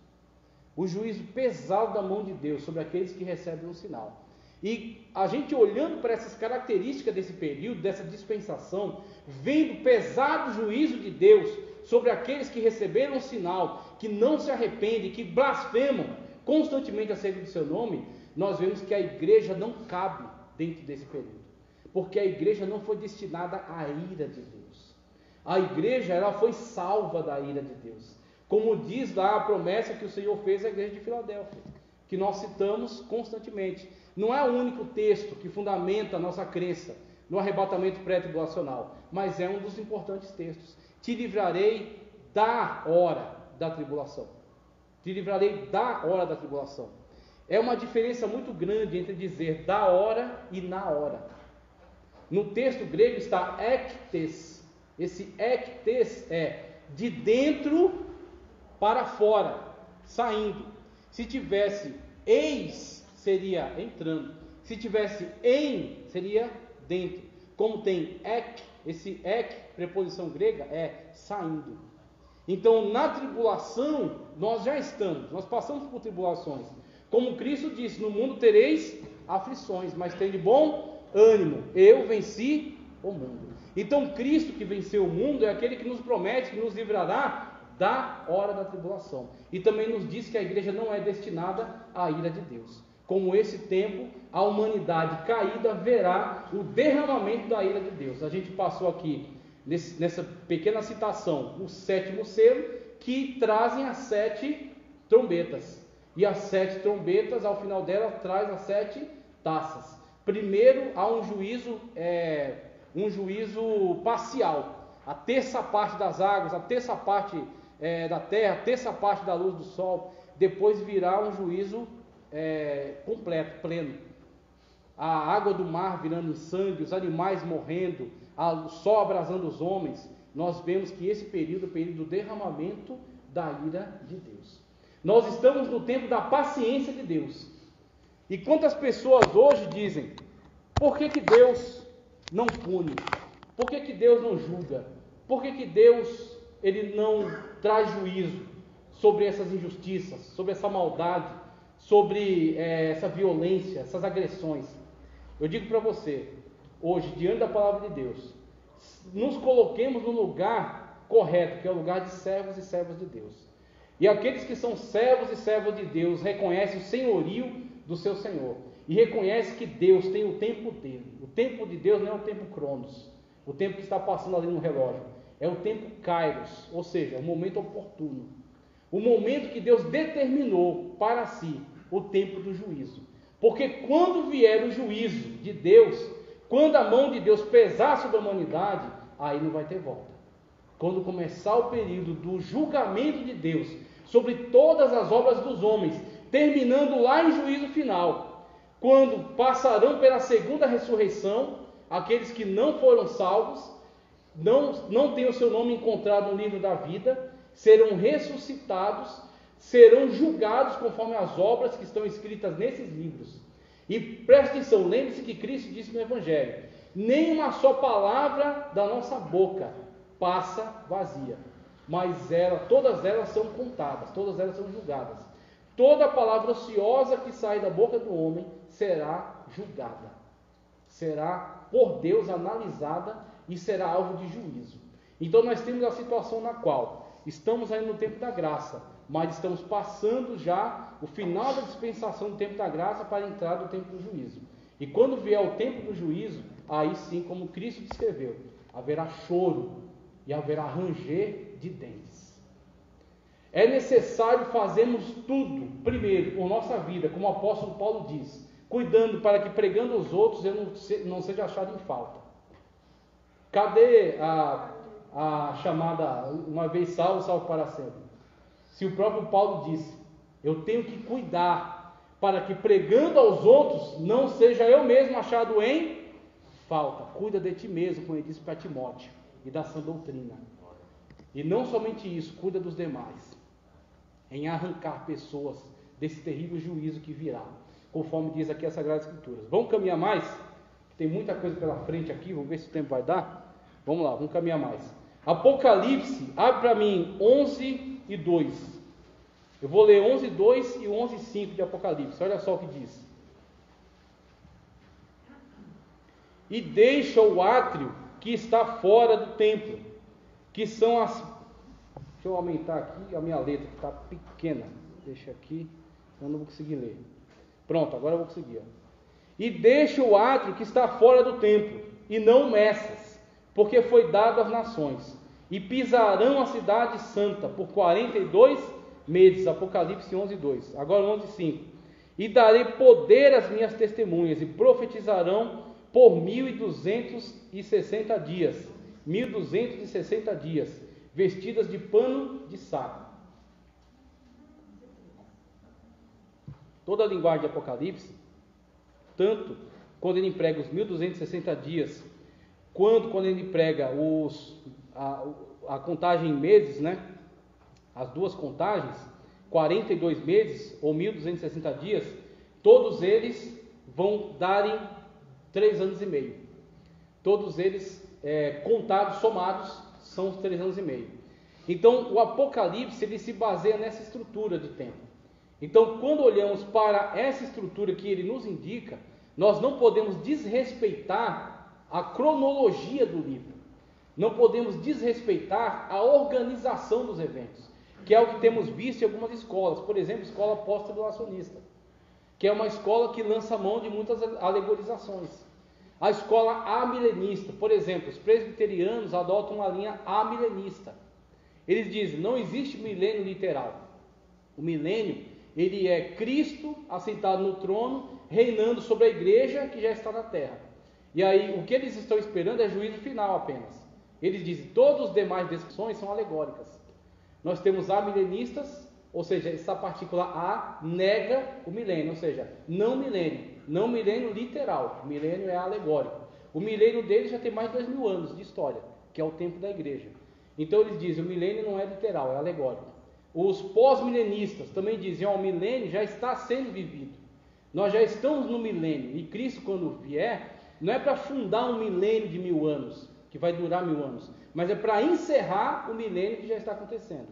O juízo pesado da mão de Deus sobre aqueles que recebem um sinal. E a gente olhando para essas características desse período, dessa dispensação, vendo o pesado juízo de Deus sobre aqueles que receberam um sinal, que não se arrependem, que blasfemam constantemente acerca do seu nome, nós vemos que a igreja não cabe dentro desse período, porque a igreja não foi destinada à ira de Deus. A igreja, ela foi salva da ira de Deus. Como diz lá a promessa que o Senhor fez à igreja de Filadélfia, que nós citamos constantemente. Não é o único texto que fundamenta a nossa crença no arrebatamento pré-tribulacional, mas é um dos importantes textos. Te livrarei da hora da tribulação. Te livrarei da hora da tribulação. É uma diferença muito grande entre dizer da hora e na hora. No texto grego está ektes. Esse ektes é de dentro para fora, saindo. Se tivesse eis, seria entrando. Se tivesse em, seria dentro. Como tem ek, esse ek, preposição grega, é saindo. Então, na tribulação, nós já estamos, nós passamos por tribulações. Como Cristo disse, no mundo tereis aflições, mas tende bom ânimo, eu venci o mundo. Então, Cristo que venceu o mundo é aquele que nos promete que nos livrará da hora da tribulação. E também nos diz que a igreja não é destinada à ira de Deus. Como esse tempo, a humanidade caída verá o derramamento da ira de Deus. A gente passou aqui, nessa pequena citação, o 7º selo, que trazem as 7 trombetas. E as 7 trombetas, ao final dela, traz as 7 taças. Primeiro há um juízo parcial. A terça parte das águas, a terça parte da terra, a terça parte da luz do sol. Depois virá um juízo completo, pleno. A água do mar virando em sangue, os animais morrendo, o sol abrasando os homens. Nós vemos que esse período é o período do derramamento da ira de Deus. Nós estamos no tempo da paciência de Deus. E quantas pessoas hoje dizem: por que Deus não pune? Por que Deus não julga? Por que Deus ele não traz juízo sobre essas injustiças, sobre essa maldade, sobre essa violência, essas agressões? Eu digo para você, hoje, diante da palavra de Deus, nos coloquemos no lugar correto, que é o lugar de servos e servas de Deus. E aqueles que são servos e servas de Deus reconhecem o senhorio do seu Senhor e reconhecem que Deus tem o tempo dele. O tempo de Deus não é o tempo Cronos, o tempo que está passando ali no relógio, é o tempo Kairos, ou seja, o momento oportuno, o momento que Deus determinou para si, o tempo do juízo. Porque quando vier o juízo de Deus, quando a mão de Deus pesar sobre a humanidade, aí não vai ter volta. Quando começar o período do julgamento de Deus sobre todas as obras dos homens, terminando lá em juízo final, quando passarão pela segunda ressurreição, aqueles que não foram salvos, não têm o seu nome encontrado no livro da vida, serão ressuscitados, serão julgados conforme as obras que estão escritas nesses livros. E preste atenção, lembre-se que Cristo disse no Evangelho: nem uma só palavra da nossa boca passa vazia, mas todas elas são contadas, todas elas são julgadas. Toda palavra ociosa que sai da boca do homem será julgada, será por Deus analisada e será alvo de juízo. Então nós temos a situação na qual estamos ainda no tempo da graça, mas estamos passando já o final da dispensação do tempo da graça para a entrada do tempo do juízo. E quando vier o tempo do juízo, aí sim, como Cristo descreveu, haverá choro e haverá ranger de dentes. É necessário fazermos tudo, primeiro, por nossa vida, como o apóstolo Paulo diz, cuidando para que pregando aos outros eu não seja achado em falta. Cadê a chamada, uma vez salvo, salvo para sempre? Se o próprio Paulo disse: eu tenho que cuidar para que pregando aos outros não seja eu mesmo achado em falta. Cuida de ti mesmo, como ele disse para Timóteo, e da sã doutrina. E não somente isso, cuida dos demais, em arrancar pessoas desse terrível juízo que virá, conforme diz aqui as Sagradas Escrituras. Vamos caminhar mais? Tem muita coisa pela frente aqui, vamos ver se o tempo vai dar. Vamos lá, vamos caminhar mais. Apocalipse, abre para mim 11:2. Eu vou ler 11:2 e 11:5 de Apocalipse. Olha só o que diz: e deixa o átrio que está fora do templo, que são as... Deixa eu aumentar aqui a minha letra, que está pequena. Deixa aqui, eu não vou conseguir ler. Pronto, agora eu vou conseguir. E deixa o átrio que está fora do templo, e não meças, porque foi dado às nações, e pisarão a cidade santa por 42 meses. Apocalipse 11:2. Agora 11:5. E darei poder às minhas testemunhas, e profetizarão por 1260 dias. 1260 dias, vestidas de pano de saco. Toda a linguagem de Apocalipse, tanto quando ele emprega os 1260 dias, quanto quando ele emprega a contagem em meses, né? As duas contagens, 42 meses ou 1260 dias, todos eles vão darem 3 anos e meio. Todos eles contados, somados, são os 3 anos e meio. Então o Apocalipse ele se baseia nessa estrutura de tempo. Então quando olhamos para essa estrutura que ele nos indica, nós não podemos desrespeitar a cronologia do livro, não podemos desrespeitar a organização dos eventos, que é o que temos visto em algumas escolas, por exemplo, a escola pós-tribulacionista, que é uma escola que lança mão de muitas alegorizações. A escola amilenista, por exemplo, os presbiterianos adotam uma linha amilenista. Eles dizem: não existe milênio literal. O milênio Ele é Cristo assentado no trono, reinando sobre a igreja que já está na terra. E aí, o que eles estão esperando é juízo final apenas. Eles dizem, todas as demais descrições são alegóricas. Nós temos amilenistas, ou seja, essa partícula A nega o milênio, ou seja, não milênio literal, milênio é alegórico. O milênio deles já tem mais de 2000 anos de história, que é o tempo da igreja. Então eles dizem, o milênio não é literal, é alegórico. Os pós-milenistas também dizem, o milênio já está sendo vivido. Nós já estamos no milênio, e Cristo quando vier, não é para fundar um milênio de 1000 anos, que vai durar 1000 anos, mas é para encerrar o milênio que já está acontecendo.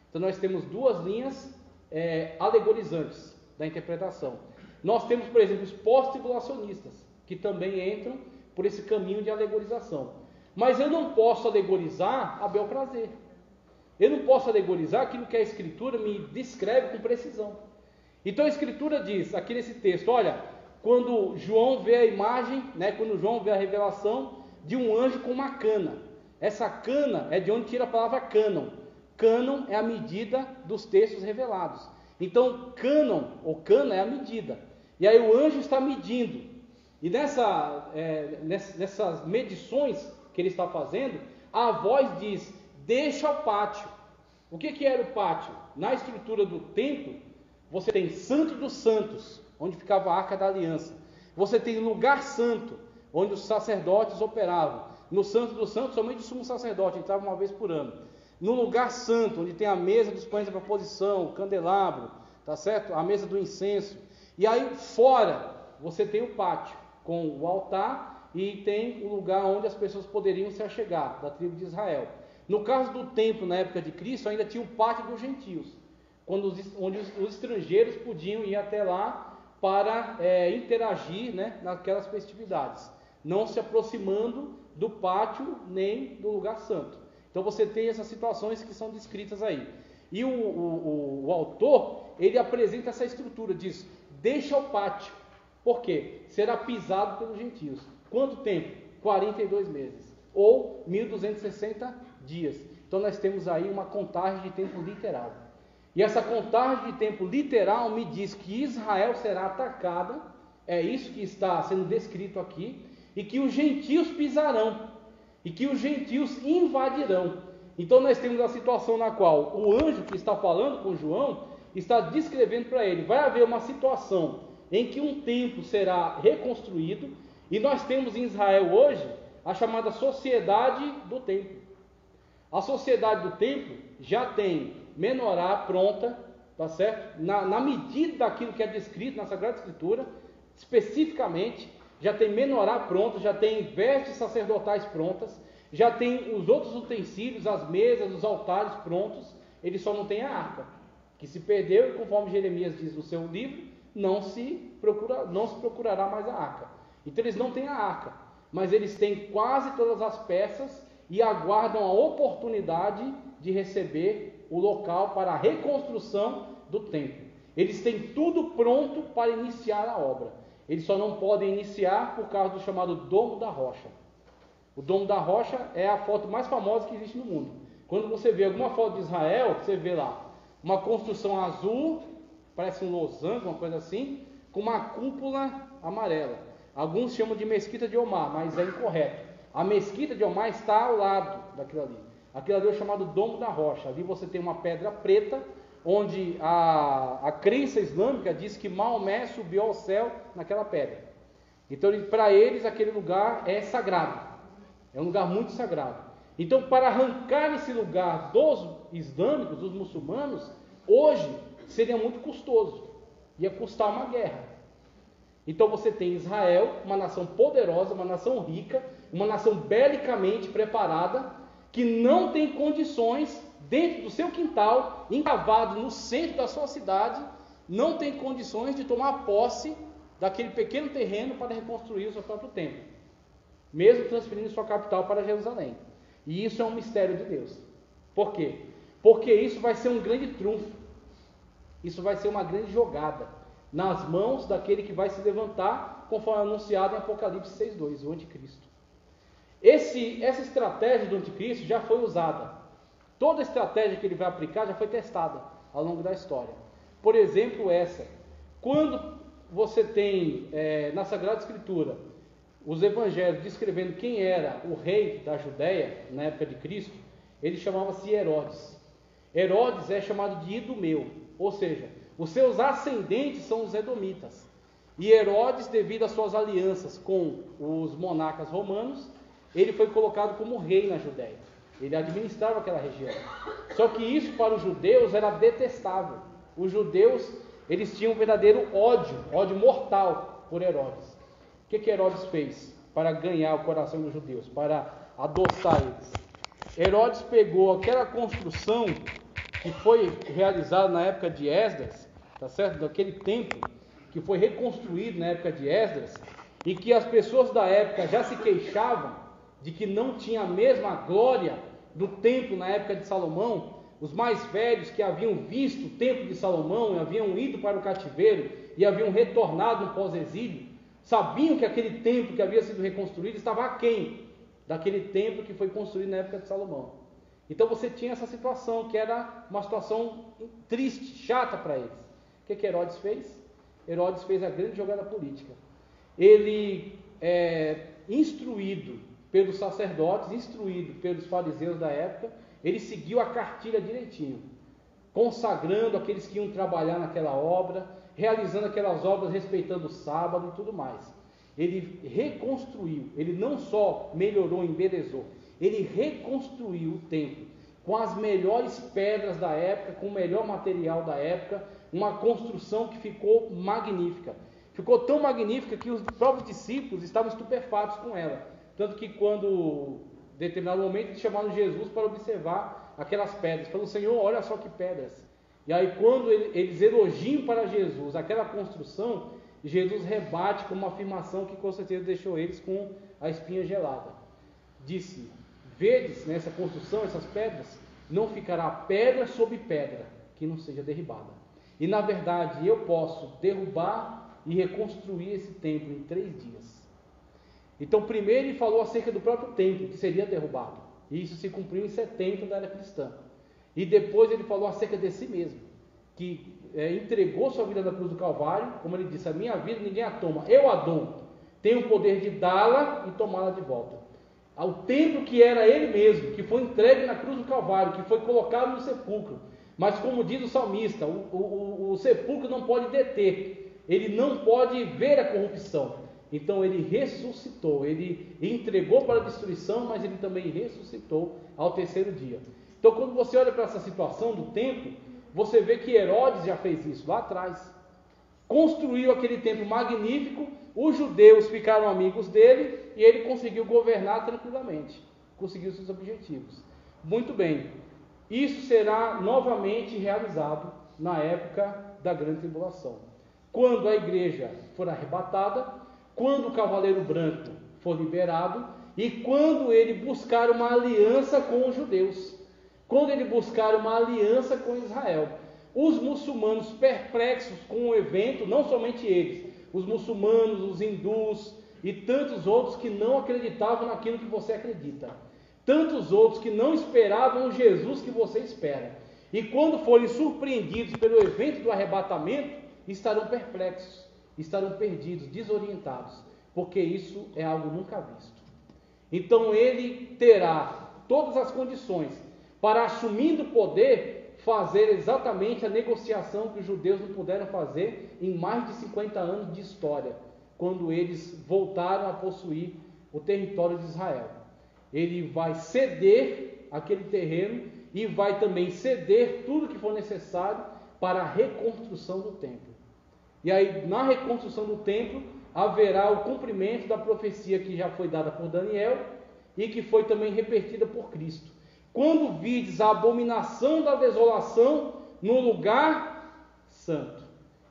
Então nós temos duas linhas alegorizantes da interpretação. Nós temos, por exemplo, os pós-tribulacionistas, que também entram por esse caminho de alegorização. Mas eu não posso alegorizar a bel prazer. Eu não posso alegorizar aquilo que a Escritura me descreve com precisão. Então a Escritura diz, aqui nesse texto, olha, quando João vê a imagem, quando João vê a revelação de um anjo com uma cana. Essa cana é de onde tira a palavra cânon. Cânon é a medida dos textos revelados. Então, cânon, ou cana, é a medida. E aí o anjo está medindo. E nessas medições que ele está fazendo, a voz diz, deixa o pátio. O que era o pátio? Na estrutura do templo, você tem Santo dos Santos, onde ficava a Arca da Aliança. Você tem lugar santo, onde os sacerdotes operavam. No Santo dos Santos, somente o sumo sacerdote entrava uma vez por ano. No lugar santo, onde tem a mesa dos pães da proposição, o candelabro, tá certo? A mesa do incenso. E aí fora, você tem o pátio, com o altar e tem o lugar onde as pessoas poderiam se achegar, da tribo de Israel. No caso do templo, na época de Cristo, ainda tinha o pátio dos gentios, onde os estrangeiros podiam ir até lá para interagir, naquelas festividades, não se aproximando do pátio nem do lugar santo. Então você tem essas situações que são descritas aí. E o autor, ele apresenta essa estrutura, diz, deixa o pátio. Por quê? Será pisado pelos gentios. Quanto tempo? 42 meses. Ou 1260 dias. Então nós temos aí uma contagem de tempo literal. E essa contagem de tempo literal me diz que Israel será atacada, é isso que está sendo descrito aqui, e que os gentios pisarão, e que os gentios invadirão. Então nós temos a situação na qual o anjo que está falando com João, está descrevendo para ele, vai haver uma situação em que um templo será reconstruído, e nós temos em Israel hoje a chamada sociedade do templo. A sociedade do templo já tem menorá pronta, tá certo? Na medida daquilo que é descrito na Sagrada Escritura, especificamente, já tem menorá pronta, já tem vestes sacerdotais prontas, já tem os outros utensílios, as mesas, os altares prontos, ele só não tem a arca, que se perdeu, e conforme Jeremias diz no seu livro, não se procurará mais a arca. Então eles não têm a arca, mas eles têm quase todas as peças e aguardam a oportunidade de receber o local para a reconstrução do templo. Eles têm tudo pronto para iniciar a obra. Eles só não podem iniciar por causa do chamado Domo da Rocha. O Domo da Rocha é a foto mais famosa que existe no mundo. Quando você vê alguma foto de Israel, você vê lá uma construção azul, parece um losango, uma coisa assim, com uma cúpula amarela. Alguns chamam de Mesquita de Omar, mas é incorreto. A Mesquita de Omar está ao lado daquilo ali. Aquilo ali é o chamado Domo da Rocha. Ali você tem uma pedra preta, onde a crença islâmica diz que Maomé subiu ao céu naquela pedra. Então, para eles, aquele lugar é sagrado. É um lugar muito sagrado. Então, para arrancar esse lugar dos islâmicos, dos muçulmanos, hoje seria muito custoso. Ia custar uma guerra. Então você tem Israel, uma nação poderosa, uma nação rica, uma nação belicamente preparada, que não tem condições, dentro do seu quintal, encavado no centro da sua cidade, não tem condições de tomar posse daquele pequeno terreno para reconstruir o seu próprio templo, mesmo transferindo sua capital para Jerusalém. E isso é um mistério de Deus. Por quê? Porque isso vai ser um grande trunfo, isso vai ser uma grande jogada nas mãos daquele que vai se levantar, conforme anunciado em Apocalipse 6:2, o anticristo. Essa estratégia do anticristo já foi usada. Toda a estratégia que ele vai aplicar já foi testada ao longo da história. Por exemplo, essa. Quando você tem na Sagrada Escritura os evangelhos descrevendo quem era o rei da Judéia na época de Cristo, ele chamava-se Herodes. Herodes é chamado de Idumeu, ou seja, os seus ascendentes são os edomitas. E Herodes, devido às suas alianças com os monarcas romanos, ele foi colocado como rei na Judéia. Ele administrava aquela região. Só que isso para os judeus era detestável. Os judeus, eles tinham um verdadeiro ódio mortal por Herodes. O que Herodes fez para ganhar o coração dos judeus, para adoçar eles? Herodes pegou aquela construção que foi realizada na época de Esdras, tá certo? Daquele templo que foi reconstruído na época de Esdras, e que as pessoas da época já se queixavam de que não tinha a mesma glória do templo na época de Salomão. Os mais velhos que haviam visto o templo de Salomão, haviam ido para o cativeiro e haviam retornado no pós-exílio, sabiam que aquele templo que havia sido reconstruído estava aquém daquele templo que foi construído na época de Salomão. Então você tinha essa situação, que era uma situação triste, chata para eles. O que Herodes fez? Herodes fez a grande jogada política. Ele, instruído pelos sacerdotes, instruído pelos fariseus da época, ele seguiu a cartilha direitinho, consagrando aqueles que iam trabalhar naquela obra, realizando aquelas obras respeitando o sábado e tudo mais. Ele reconstruiu, ele não só melhorou, embelezou, ele reconstruiu o templo com as melhores pedras da época, com o melhor material da época, uma construção que ficou magnífica. Ficou tão magnífica que os próprios discípulos estavam estupefatos com ela. Tanto que quando, em determinado momento, eles chamaram Jesus para observar aquelas pedras. Falaram: Senhor, olha só que pedras. E aí quando eles elogiam para Jesus aquela construção, Jesus rebate com uma afirmação que com certeza deixou eles com a espinha gelada. Disse: vedes nessa construção, essas pedras, não ficará pedra sobre pedra que não seja derribada. E na verdade eu posso derrubar e reconstruir esse templo em 3 dias. Então primeiro ele falou acerca do próprio templo, que seria derrubado. E isso se cumpriu em 70 da era cristã. E depois ele falou acerca de si mesmo, que entregou sua vida na cruz do Calvário, como ele disse: a minha vida ninguém a toma, eu a dou. Tenho o poder de dá-la e tomá-la de volta. Ao templo que era ele mesmo, que foi entregue na cruz do Calvário, que foi colocado no sepulcro. Mas como diz o salmista, o sepulcro não pode deter, ele não pode ver a corrupção. Então ele ressuscitou, ele entregou para a destruição, mas ele também ressuscitou ao 3º dia. Então quando você olha para essa situação do templo, você vê que Herodes já fez isso lá atrás. Construiu aquele templo magnífico, os judeus ficaram amigos dele e ele conseguiu governar tranquilamente, conseguiu seus objetivos. Muito bem, isso será novamente realizado na época da grande tribulação. Quando a igreja for arrebatada, quando o cavaleiro branco for liberado e quando ele buscar uma aliança com os judeus, quando ele buscar uma aliança com Israel. Os muçulmanos perplexos com o evento, não somente eles, os muçulmanos, os hindus e tantos outros que não acreditavam naquilo que você acredita, tantos outros que não esperavam o Jesus que você espera, e quando forem surpreendidos pelo evento do arrebatamento, estarão perplexos, estarão perdidos, desorientados, porque isso é algo nunca visto. Então ele terá todas as condições para, assumindo o poder, fazer exatamente a negociação que os judeus não puderam fazer em mais de 50 anos de história, quando eles voltaram a possuir o território de Israel. Ele vai ceder aquele terreno e vai também ceder tudo que for necessário para a reconstrução do templo. E aí, na reconstrução do templo, haverá o cumprimento da profecia que já foi dada por Daniel e que foi também repetida por Cristo. Quando vides a abominação da desolação no lugar santo,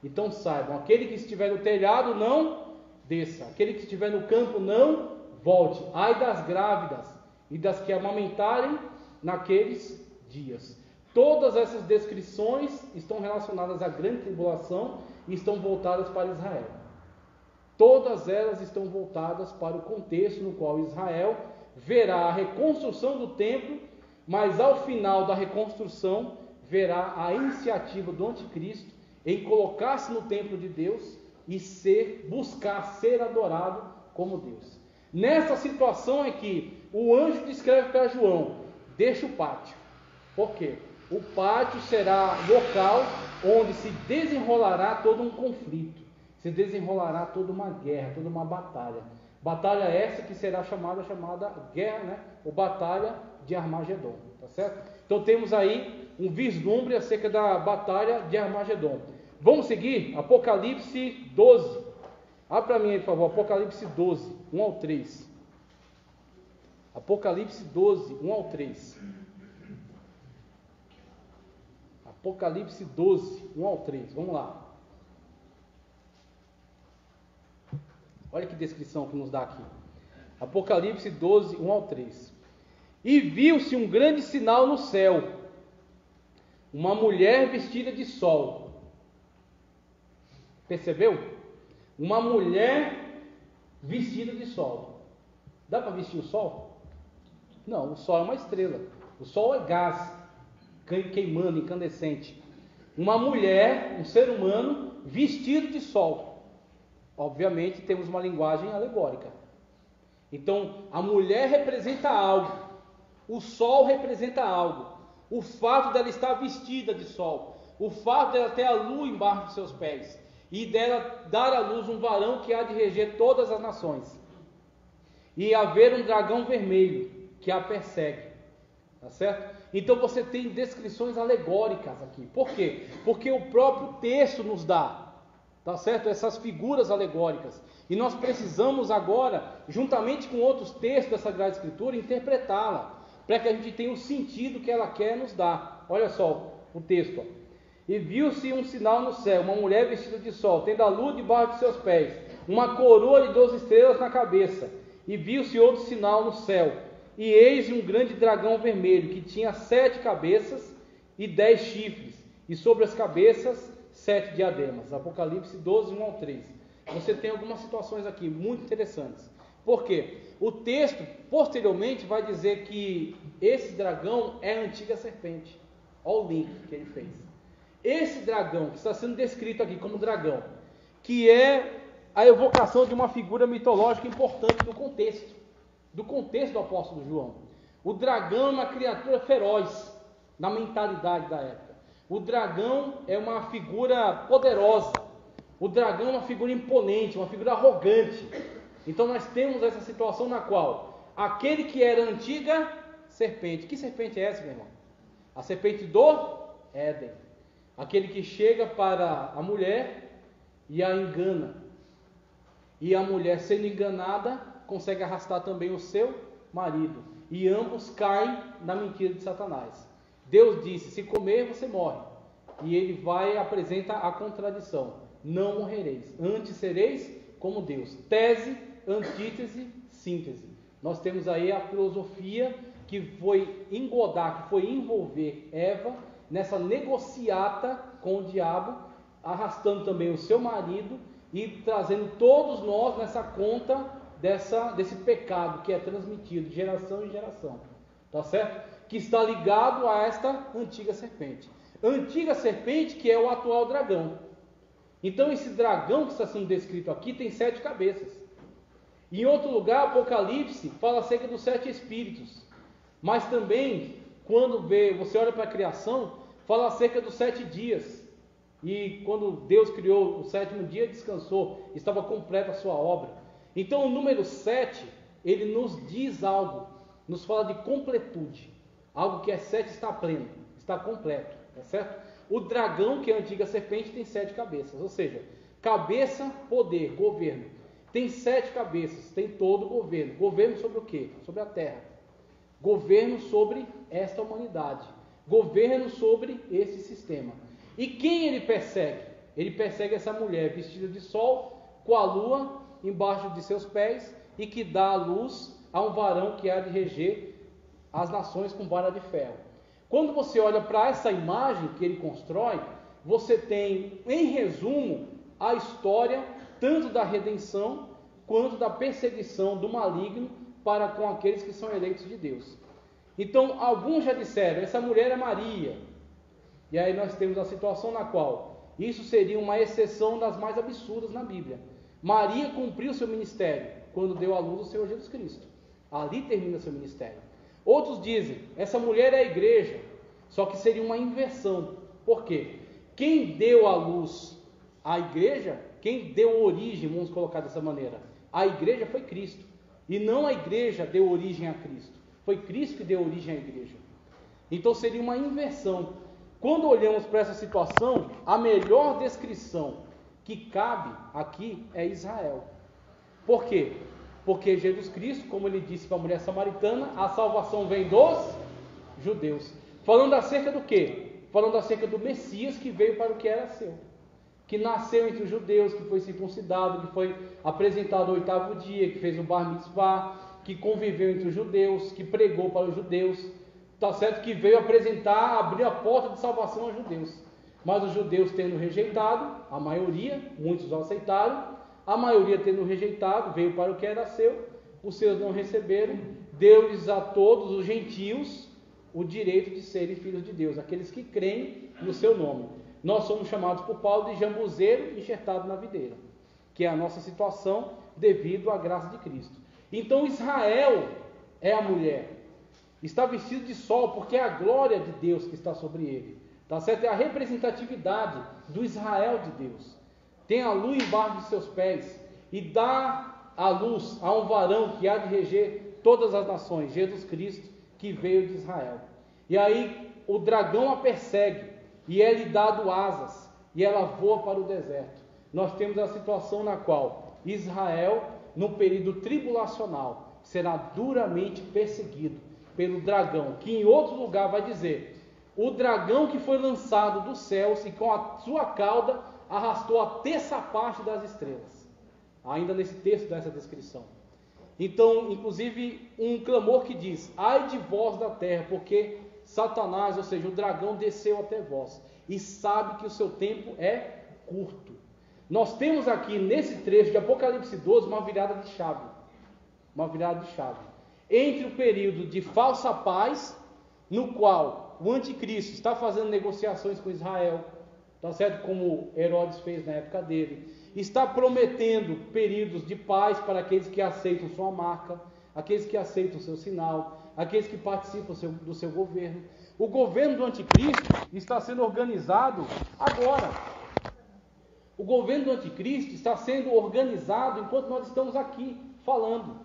então saibam: aquele que estiver no telhado não desça, aquele que estiver no campo não volte. Ai das grávidas e das que amamentarem naqueles dias. Todas essas descrições estão relacionadas à grande tribulação e estão voltadas para Israel. Todas elas estão voltadas para o contexto no qual Israel verá a reconstrução do templo, mas ao final da reconstrução verá a iniciativa do anticristo em colocar-se no templo de Deus e buscar ser adorado como Deus. Nessa situação é que o anjo descreve para João: deixa o pátio. Por quê? O pátio será local onde se desenrolará todo um conflito, se desenrolará toda uma guerra, toda uma batalha. Batalha essa que será chamada guerra, né? Ou batalha de Armagedon, tá certo? Então temos aí um vislumbre acerca da batalha de Armagedon. Vamos seguir? Apocalipse 12. Abre para mim aí, por favor, Apocalipse 12, 1 ao 3. Apocalipse 12, 1 ao 3. Apocalipse 12, 1 ao 3. Vamos lá. Olha que descrição que nos dá aqui. Apocalipse 12, 1 ao 3. E viu-se um grande sinal no céu, uma mulher vestida de sol. Percebeu? Uma mulher vestida de sol. Dá para vestir o sol? Não, o sol é uma estrela. O sol é gás, queimando, incandescente. Uma mulher, um ser humano, vestido de sol. Obviamente temos uma linguagem alegórica. Então, a mulher representa algo. O sol representa algo. O fato dela estar vestida de sol. O fato dela ter a lua embaixo de seus pés. E dela dar à luz um varão que há de reger todas as nações. E haver um dragão vermelho que a persegue. Tá certo? Então você tem descrições alegóricas aqui. Por quê? Porque o próprio texto nos dá, tá certo? Essas figuras alegóricas. E nós precisamos agora, juntamente com outros textos da Sagrada Escritura, interpretá-la, para que a gente tenha o sentido que ela quer nos dar. Olha só o texto. Ó. E viu-se um sinal no céu, uma mulher vestida de sol, tendo a lua debaixo de seus pés, uma coroa de 12 estrelas na cabeça. E viu-se outro sinal no céu, e eis um grande dragão vermelho, que tinha 7 cabeças e 10 chifres, e sobre as cabeças 7 diademas. Apocalipse 12, 1 ao 3. Você tem algumas situações aqui muito interessantes. Por quê? O texto, posteriormente, vai dizer que esse dragão é a antiga serpente. Olha o link que ele fez. Esse dragão, que está sendo descrito aqui como dragão, que é a evocação de uma figura mitológica importante do contexto do apóstolo João. O dragão é uma criatura feroz, na mentalidade da época. O dragão é uma figura poderosa. O dragão é uma figura imponente, uma figura arrogante. Então nós temos essa situação na qual aquele que era a antiga serpente. Que serpente é essa, meu irmão? A serpente do Éden. Aquele que chega para a mulher e a engana. E a mulher, sendo enganada, consegue arrastar também o seu marido. E ambos caem na mentira de Satanás. Deus disse: se comer, você morre. E ele vai e apresenta a contradição: não morrereis, antes sereis como Deus. Tese, antítese, síntese. Nós temos aí a filosofia que foi engodar, que foi envolver Eva nessa negociata com o diabo, arrastando também o seu marido e trazendo todos nós nessa conta desse pecado que é transmitido de geração em geração, tá certo? Que está ligado a esta antiga serpente. Antiga serpente que é o atual dragão. Então esse dragão que está sendo descrito aqui tem 7 cabeças. Em outro lugar, Apocalipse fala acerca dos 7 espíritos. Mas também, quando você olha para a criação, fala acerca dos 7 dias. E quando Deus criou o 7º dia, descansou, estava completa a sua obra. Então o número 7, ele nos diz algo, nos fala de completude. Algo que é 7 está pleno, está completo, tá certo? O dragão, que é a antiga serpente, tem 7 cabeças, ou seja, cabeça, poder, governo. Tem 7 cabeças, tem todo o governo. Governo sobre o quê? Sobre a terra. Governo sobre esta humanidade. Governo sobre esse sistema. E quem ele persegue? Ele persegue essa mulher vestida de sol, com a lua embaixo de seus pés, e que dá a luz a um varão que há de reger as nações com vara de ferro. Quando você olha para essa imagem que ele constrói, você tem, em resumo, a história tanto da redenção quanto da perseguição do maligno para com aqueles que são eleitos de Deus. Então, alguns já disseram: essa mulher é Maria. E aí nós temos a situação na qual Isso seria uma exceção das mais absurdas na Bíblia. Maria cumpriu seu ministério quando deu à luz o Senhor Jesus Cristo. Ali termina seu ministério. Outros dizem, essa mulher é a igreja, só que seria uma inversão. Por quê? Quem deu à luz a igreja, quem deu origem, vamos colocar dessa maneira, a igreja foi Cristo. E não a igreja deu origem a Cristo. Foi Cristo que deu origem à igreja. Então seria uma inversão. Quando olhamos para essa situação, a melhor descrição que cabe aqui é Israel. Por quê? Porque Jesus Cristo, como ele disse para a mulher samaritana, a salvação vem dos judeus. Falando acerca do quê? Falando acerca do Messias que veio para o que era seu. Que nasceu entre os judeus, que foi circuncidado, que foi apresentado ao 8º dia, que fez o bar mitzvah, que conviveu entre os judeus, que pregou para os judeus. Está certo que veio apresentar, abrir a porta de salvação aos judeus. Mas os judeus tendo rejeitado, a maioria, muitos o aceitaram, a maioria tendo rejeitado, veio para o que era seu, os seus não receberam, deu-lhes a todos os gentios o direito de serem filhos de Deus, aqueles que creem no seu nome. Nós somos chamados por Paulo de jambuzeiro enxertado na videira, que é a nossa situação devido à graça de Cristo. Então Israel é a mulher, está vestido de sol porque é a glória de Deus que está sobre ele, tá certo? É a representatividade do Israel de Deus. Tem a lua embaixo de seus pés e dá a luz a um varão que há de reger todas as nações, Jesus Cristo, que veio de Israel. E aí o dragão a persegue e é-lhe dado asas e ela voa para o deserto. Nós temos a situação na qual Israel, no período tribulacional, será duramente perseguido pelo dragão, que em outro lugar vai dizer, o dragão que foi lançado dos céus e com a sua cauda arrastou a terça parte das estrelas. Ainda nesse texto dessa descrição. Então, inclusive, um clamor que diz, ai de vós da terra, porque Satanás, ou seja, o dragão desceu até vós, e sabe que o seu tempo é curto. Nós temos aqui, nesse trecho de Apocalipse 12, uma virada de chave. Uma virada de chave. Entre o período de falsa paz, no qual o anticristo está fazendo negociações com Israel, tá certo? Como Herodes fez na época dele, está prometendo períodos de paz para aqueles que aceitam sua marca, aqueles que aceitam seu sinal, aqueles que participam do seu governo. O governo do anticristo está sendo organizado agora. O governo do anticristo está sendo organizado enquanto nós estamos aqui falando.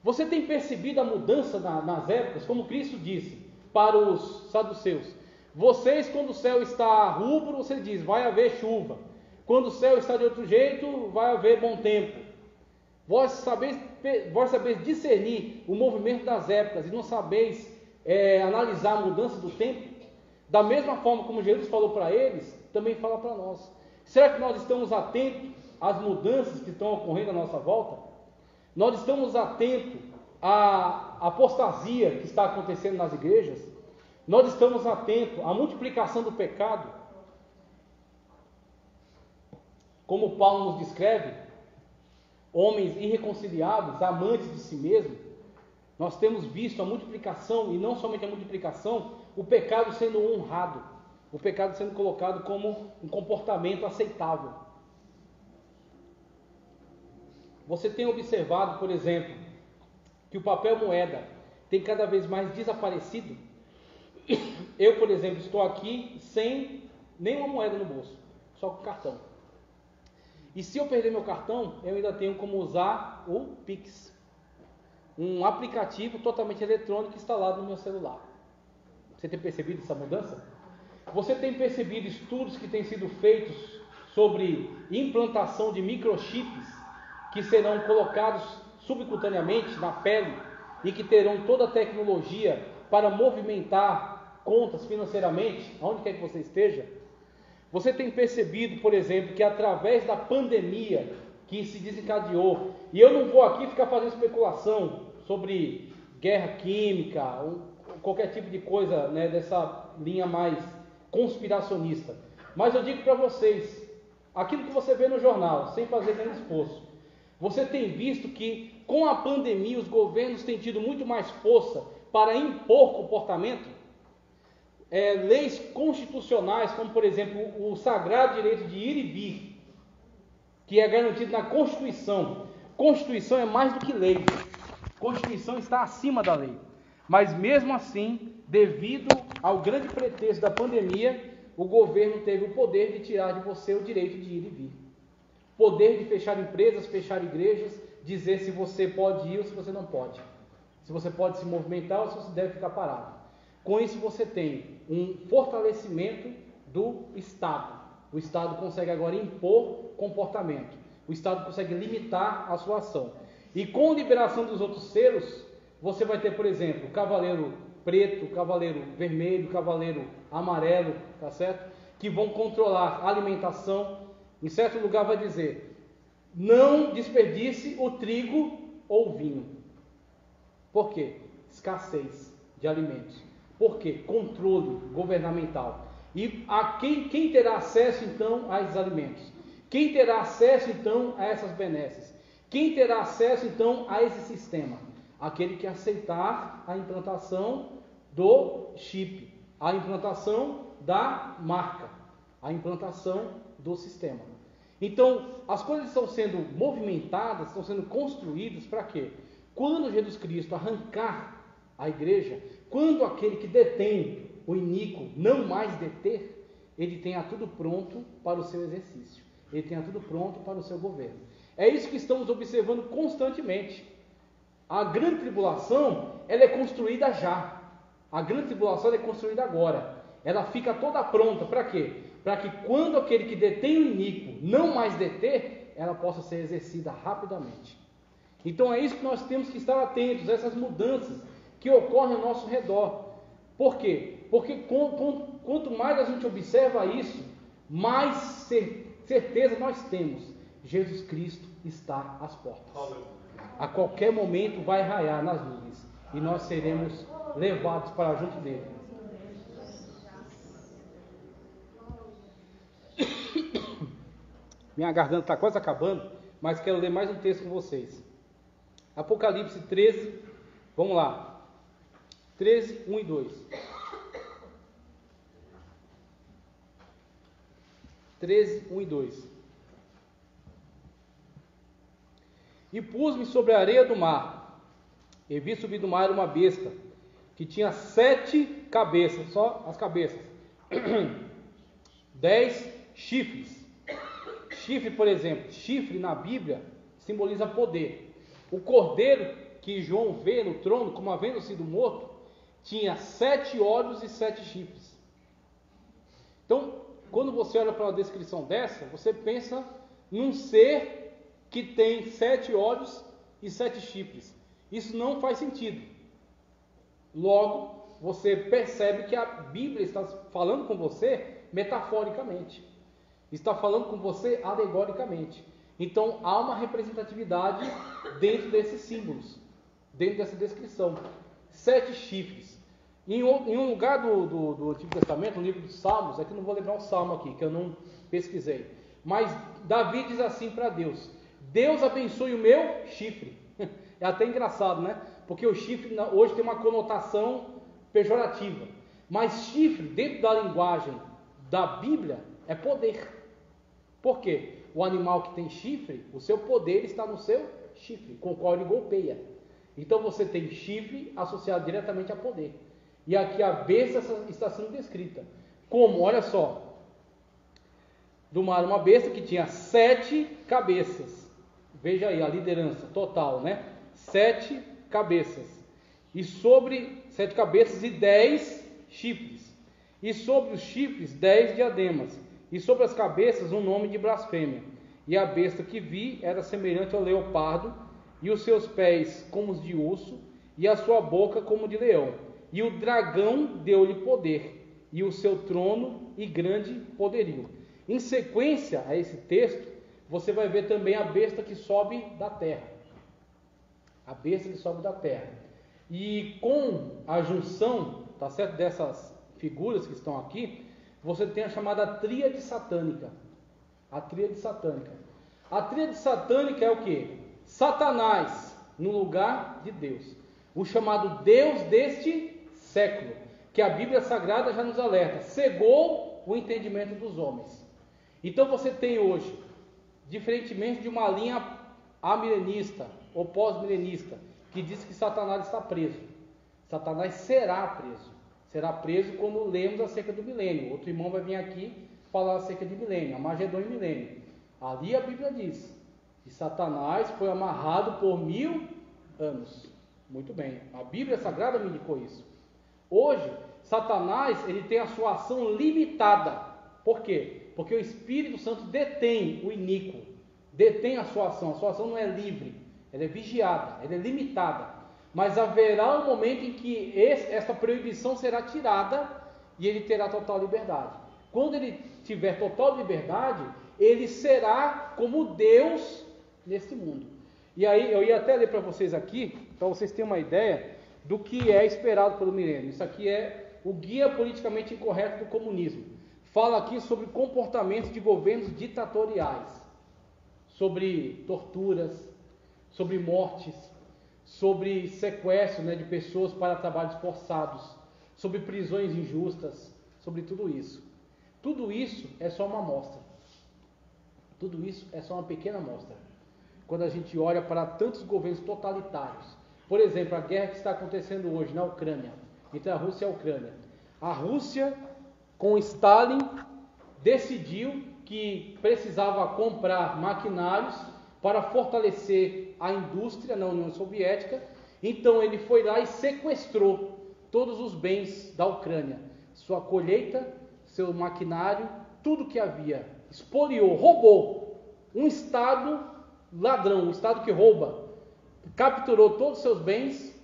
Você tem percebido a mudança nas épocas, como Cristo disse para os saduceus? Vocês, quando o céu está rubro, você diz, vai haver chuva. Quando o céu está de outro jeito, vai haver bom tempo. Vós sabeis discernir o movimento das épocas e não sabeis analisar a mudança do tempo? Da mesma forma como Jesus falou para eles, também fala para nós. Será que nós estamos atentos às mudanças que estão ocorrendo à nossa volta? Nós estamos atentos à apostasia que está acontecendo nas igrejas? Nós estamos atentos à multiplicação do pecado? Como Paulo nos descreve, homens irreconciliáveis, amantes de si mesmos. Nós temos visto a multiplicação, e não somente a multiplicação, o pecado sendo honrado, o pecado sendo colocado como um comportamento aceitável. Você tem observado, por exemplo, que o papel moeda tem cada vez mais desaparecido? Eu, por exemplo, estou aqui sem nenhuma moeda no bolso, só com cartão. E se eu perder meu cartão, eu ainda tenho como usar o Pix, um aplicativo totalmente eletrônico instalado no meu celular. Você tem percebido essa mudança? Você tem percebido estudos que têm sido feitos sobre implantação de microchips que serão colocados subcutaneamente na pele e que terão toda a tecnologia para movimentar contas financeiramente, aonde quer que você esteja? Você tem percebido, por exemplo, que através da pandemia que se desencadeou, e eu não vou aqui ficar fazendo especulação sobre guerra química, ou qualquer tipo de coisa, né, dessa linha mais conspiracionista, mas eu digo para vocês, aquilo que você vê no jornal, sem fazer nenhum esforço, você tem visto que com a pandemia os governos têm tido muito mais força para impor comportamento? leis constitucionais, como por exemplo o sagrado direito de ir e vir, que é garantido na Constituição. Constituição é mais do que lei. Constituição está acima da lei. Mas mesmo assim, devido ao grande pretexto da pandemia, o governo teve o poder de tirar de você o direito de ir e vir. Poder de fechar empresas, fechar igrejas, dizer se você pode ir ou se você não pode. Se você pode se movimentar ou se você deve ficar parado. Com isso você tem um fortalecimento do Estado. O Estado consegue agora impor comportamento. O Estado consegue limitar a sua ação. E com a liberação dos outros selos, você vai ter, por exemplo, o cavaleiro preto, o cavaleiro vermelho, o cavaleiro amarelo, tá certo? Que vão controlar a alimentação. Em certo lugar vai dizer, não desperdice o trigo ou o vinho. Por quê? Escassez de alimentos. Por quê? Controle governamental. E quem terá acesso então a esses alimentos? Quem terá acesso então a essas benesses? Quem terá acesso então a esse sistema? Aquele que aceitar a implantação do chip, a implantação da marca, a implantação do sistema. Então, as coisas estão sendo movimentadas, estão sendo construídas para quê? Quando Jesus Cristo arrancar a igreja, quando aquele que detém o iníquo não mais deter, ele tenha tudo pronto para o seu exercício, ele tenha tudo pronto para o seu governo. É isso que estamos observando constantemente. A grande tribulação, ela é construída já. A grande tribulação é construída agora. Ela fica toda pronta. Para quê? Para que quando aquele que detém o iníquo não mais deter, ela possa ser exercida rapidamente. Então é isso que nós temos que estar atentos, a essas mudanças que ocorrem ao nosso redor. Por quê? Porque quanto mais a gente observa isso, mais certeza nós temos. Jesus Cristo está às portas. A qualquer momento vai raiar nas nuvens e nós seremos levados para junto dele. Minha garganta está quase acabando, mas quero ler mais um texto com vocês. Apocalipse 13, vamos lá. 13, 1 e 2. 13, 1 e 2. E pus-me sobre a areia do mar, e vi subir do mar uma besta, que tinha 7 cabeças, só as cabeças, 10 chifres. Chifre, por exemplo, chifre na Bíblia simboliza poder. O cordeiro que João vê no trono, como havendo sido morto, tinha 7 olhos e 7 chifres. Então, quando você olha para uma descrição dessa, você pensa num ser que tem 7 olhos e 7 chifres. Isso não faz sentido. Logo, você percebe que a Bíblia está falando com você metaforicamente. Está falando com você alegoricamente. Então, há uma representatividade dentro desses símbolos, dentro dessa descrição. 7 chifres. Em um lugar do Antigo Testamento, no livro dos Salmos, aqui não vou lembrar um salmo aqui, que eu não pesquisei. Mas Davi diz assim para Deus: Deus abençoe o meu chifre. É até engraçado, né? Porque o chifre hoje tem uma conotação pejorativa. Mas chifre, dentro da linguagem da Bíblia, é poder. Por quê? O animal que tem chifre, o seu poder está no seu chifre, com o qual ele golpeia. Então você tem chifre associado diretamente a poder. E aqui a besta está sendo descrita como, olha só, do mar uma besta que tinha 7 cabeças. Veja aí a liderança total, né? 7 cabeças. E sobre 7 cabeças e 10 chifres. E sobre os chifres 10 diademas. E sobre as cabeças um nome de blasfêmia. E a besta que vi era semelhante ao leopardo, e os seus pés como os de urso, e a sua boca como de leão. E o dragão deu-lhe poder, e o seu trono e grande poderio. Em sequência a esse texto, você vai ver também a besta que sobe da terra. A besta que sobe da terra. E com a junção, tá certo, dessas figuras que estão aqui, você tem a chamada tríade satânica. A tríade satânica. A tríade satânica é o quê? Satanás no lugar de Deus. O chamado Deus deste século, que a Bíblia Sagrada já nos alerta, cegou o entendimento dos homens. Então você tem hoje, diferentemente de uma linha amilenista ou pós-milenista, que diz que Satanás está preso. Satanás será preso. Será preso quando lemos acerca do milênio. Outro irmão vai vir aqui falar acerca de milênio, Armagedon e milênio. Ali a Bíblia diz que Satanás foi amarrado por 1000 anos. Muito bem, a Bíblia Sagrada me indicou isso. Hoje, Satanás ele tem a sua ação limitada. Por quê? Porque o Espírito Santo detém o iníquo, detém a sua ação não é livre, ela é vigiada, ela é limitada. Mas haverá um momento em que essa proibição será tirada e ele terá total liberdade. Quando ele tiver total liberdade, ele será como Deus neste mundo. E aí eu ia até ler para vocês aqui, para vocês terem uma ideia do que é esperado pelo milênio. Isso aqui é o Guia Politicamente Incorreto do Comunismo. Fala aqui sobre comportamentos de governos ditatoriais, sobre torturas, sobre mortes, sobre sequestro, de pessoas para trabalhos forçados, sobre prisões injustas, sobre tudo isso. Tudo isso é só uma amostra. Tudo isso é só uma pequena amostra. Quando a gente olha para tantos governos totalitários, por exemplo, a guerra que está acontecendo hoje na Ucrânia, entre a Rússia e a Ucrânia. A Rússia, com Stalin, decidiu que precisava comprar maquinários para fortalecer a indústria na União Soviética. Então ele foi lá e sequestrou todos os bens da Ucrânia, sua colheita, seu maquinário, tudo que havia, expoliou, roubou. Um Estado ladrão, um Estado que rouba, capturou todos os seus bens,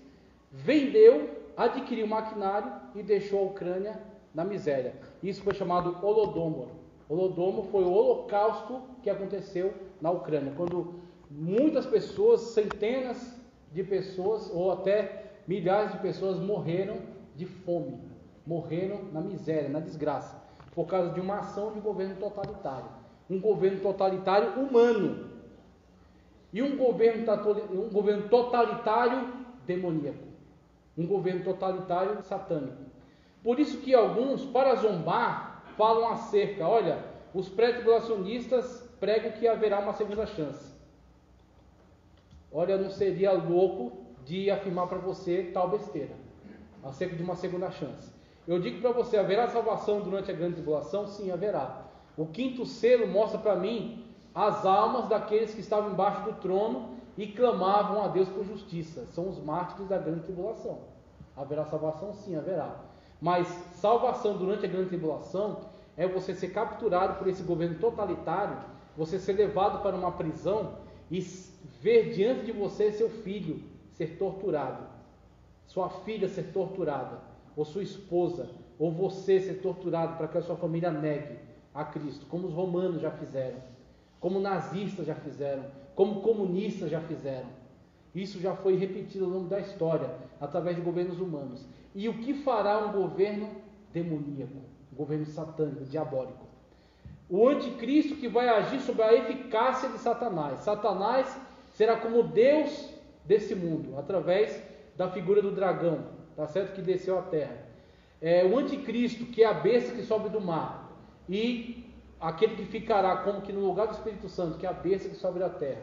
vendeu, adquiriu maquinário e deixou a Ucrânia na miséria. Isso foi chamado Holodomor. Holodomor foi o holocausto que aconteceu na Ucrânia, quando muitas pessoas, centenas de pessoas ou até milhares de pessoas morreram de fome, morreram na miséria, na desgraça, por causa de uma ação de governo totalitário. Um governo totalitário humano e um governo totalitário demoníaco, um governo totalitário satânico. Por isso que alguns, para zombar, falam acerca, olha, os pré-tribulacionistas pregam que haverá uma segunda chance. Olha, eu não seria louco de afirmar para você tal besteira, acerca de uma segunda chance. Eu digo para você, haverá salvação durante a grande tribulação? Sim, haverá. O quinto selo mostra para mim as almas daqueles que estavam embaixo do trono e clamavam a Deus por justiça. São os mártires da grande tribulação. Haverá salvação? Sim, haverá. Mas salvação durante a grande tribulação é você ser capturado por esse governo totalitário, você ser levado para uma prisão e ver diante de você seu filho ser torturado, sua filha ser torturada, ou sua esposa, ou você ser torturado para que a sua família negue a Cristo, como os romanos já fizeram, como nazistas já fizeram, como comunistas já fizeram. Isso já foi repetido ao longo da história, através de governos humanos. E o que fará um governo demoníaco, um governo satânico, diabólico? O anticristo que vai agir sobre a eficácia de Satanás. Satanás será como Deus desse mundo, através da figura do dragão, tá certo? Que desceu à terra. O anticristo, que é a besta que sobe do mar, e aquele que ficará como que no lugar do Espírito Santo, que é a besta que sobe da terra,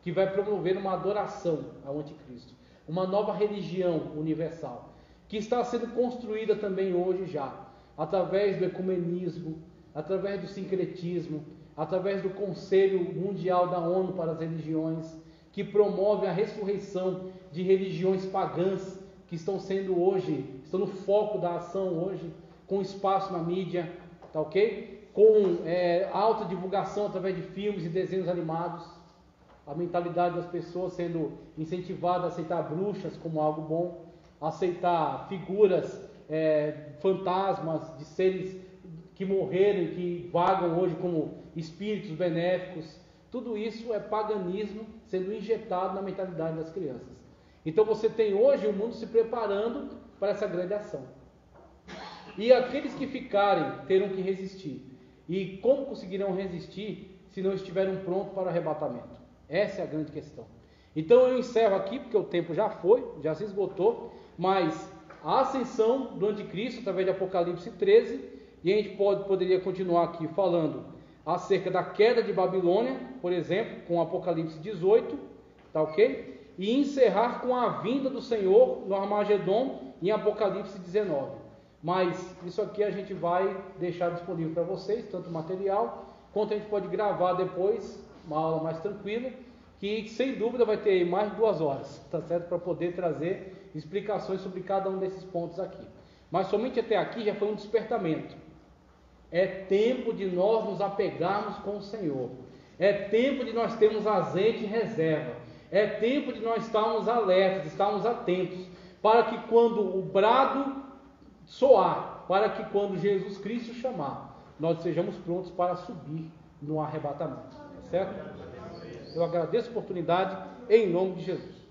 que vai promover uma adoração ao anticristo, uma nova religião universal, que está sendo construída também hoje já, através do ecumenismo, através do sincretismo, através do Conselho Mundial da ONU para as Religiões, que promove a ressurreição de religiões pagãs que estão no foco da ação hoje, com espaço na mídia, tá ok? Com alta divulgação através de filmes e desenhos animados, a mentalidade das pessoas sendo incentivada a aceitar bruxas como algo bom, aceitar figuras, fantasmas de seres que morreram e que vagam hoje como espíritos benéficos. Tudo isso é paganismo sendo injetado na mentalidade das crianças. Então você tem hoje o mundo se preparando para essa grande ação. E aqueles que ficarem terão que resistir. E como conseguirão resistir se não estiverem prontos para o arrebatamento? Essa é a grande questão. Então eu encerro aqui, porque o tempo já foi, já se esgotou, mas a ascensão do anticristo através de Apocalipse 13, e a gente poderia continuar aqui falando acerca da queda de Babilônia, por exemplo, com Apocalipse 18, tá ok? E encerrar com a vinda do Senhor no Armagedon em Apocalipse 19. Mas isso aqui a gente vai deixar disponível para vocês, tanto material, quanto a gente pode gravar depois, uma aula mais tranquila, que sem dúvida vai ter mais de 2 horas, tá certo? Para poder trazer explicações sobre cada um desses pontos aqui. Mas somente até aqui já foi um despertamento. É tempo de nós nos apegarmos com o Senhor. É tempo de nós termos azeite em reserva. É tempo de nós estarmos alertas, estarmos atentos, para que quando o brado soar, para que quando Jesus Cristo chamar, nós sejamos prontos para subir no arrebatamento. Certo? Eu agradeço a oportunidade em nome de Jesus.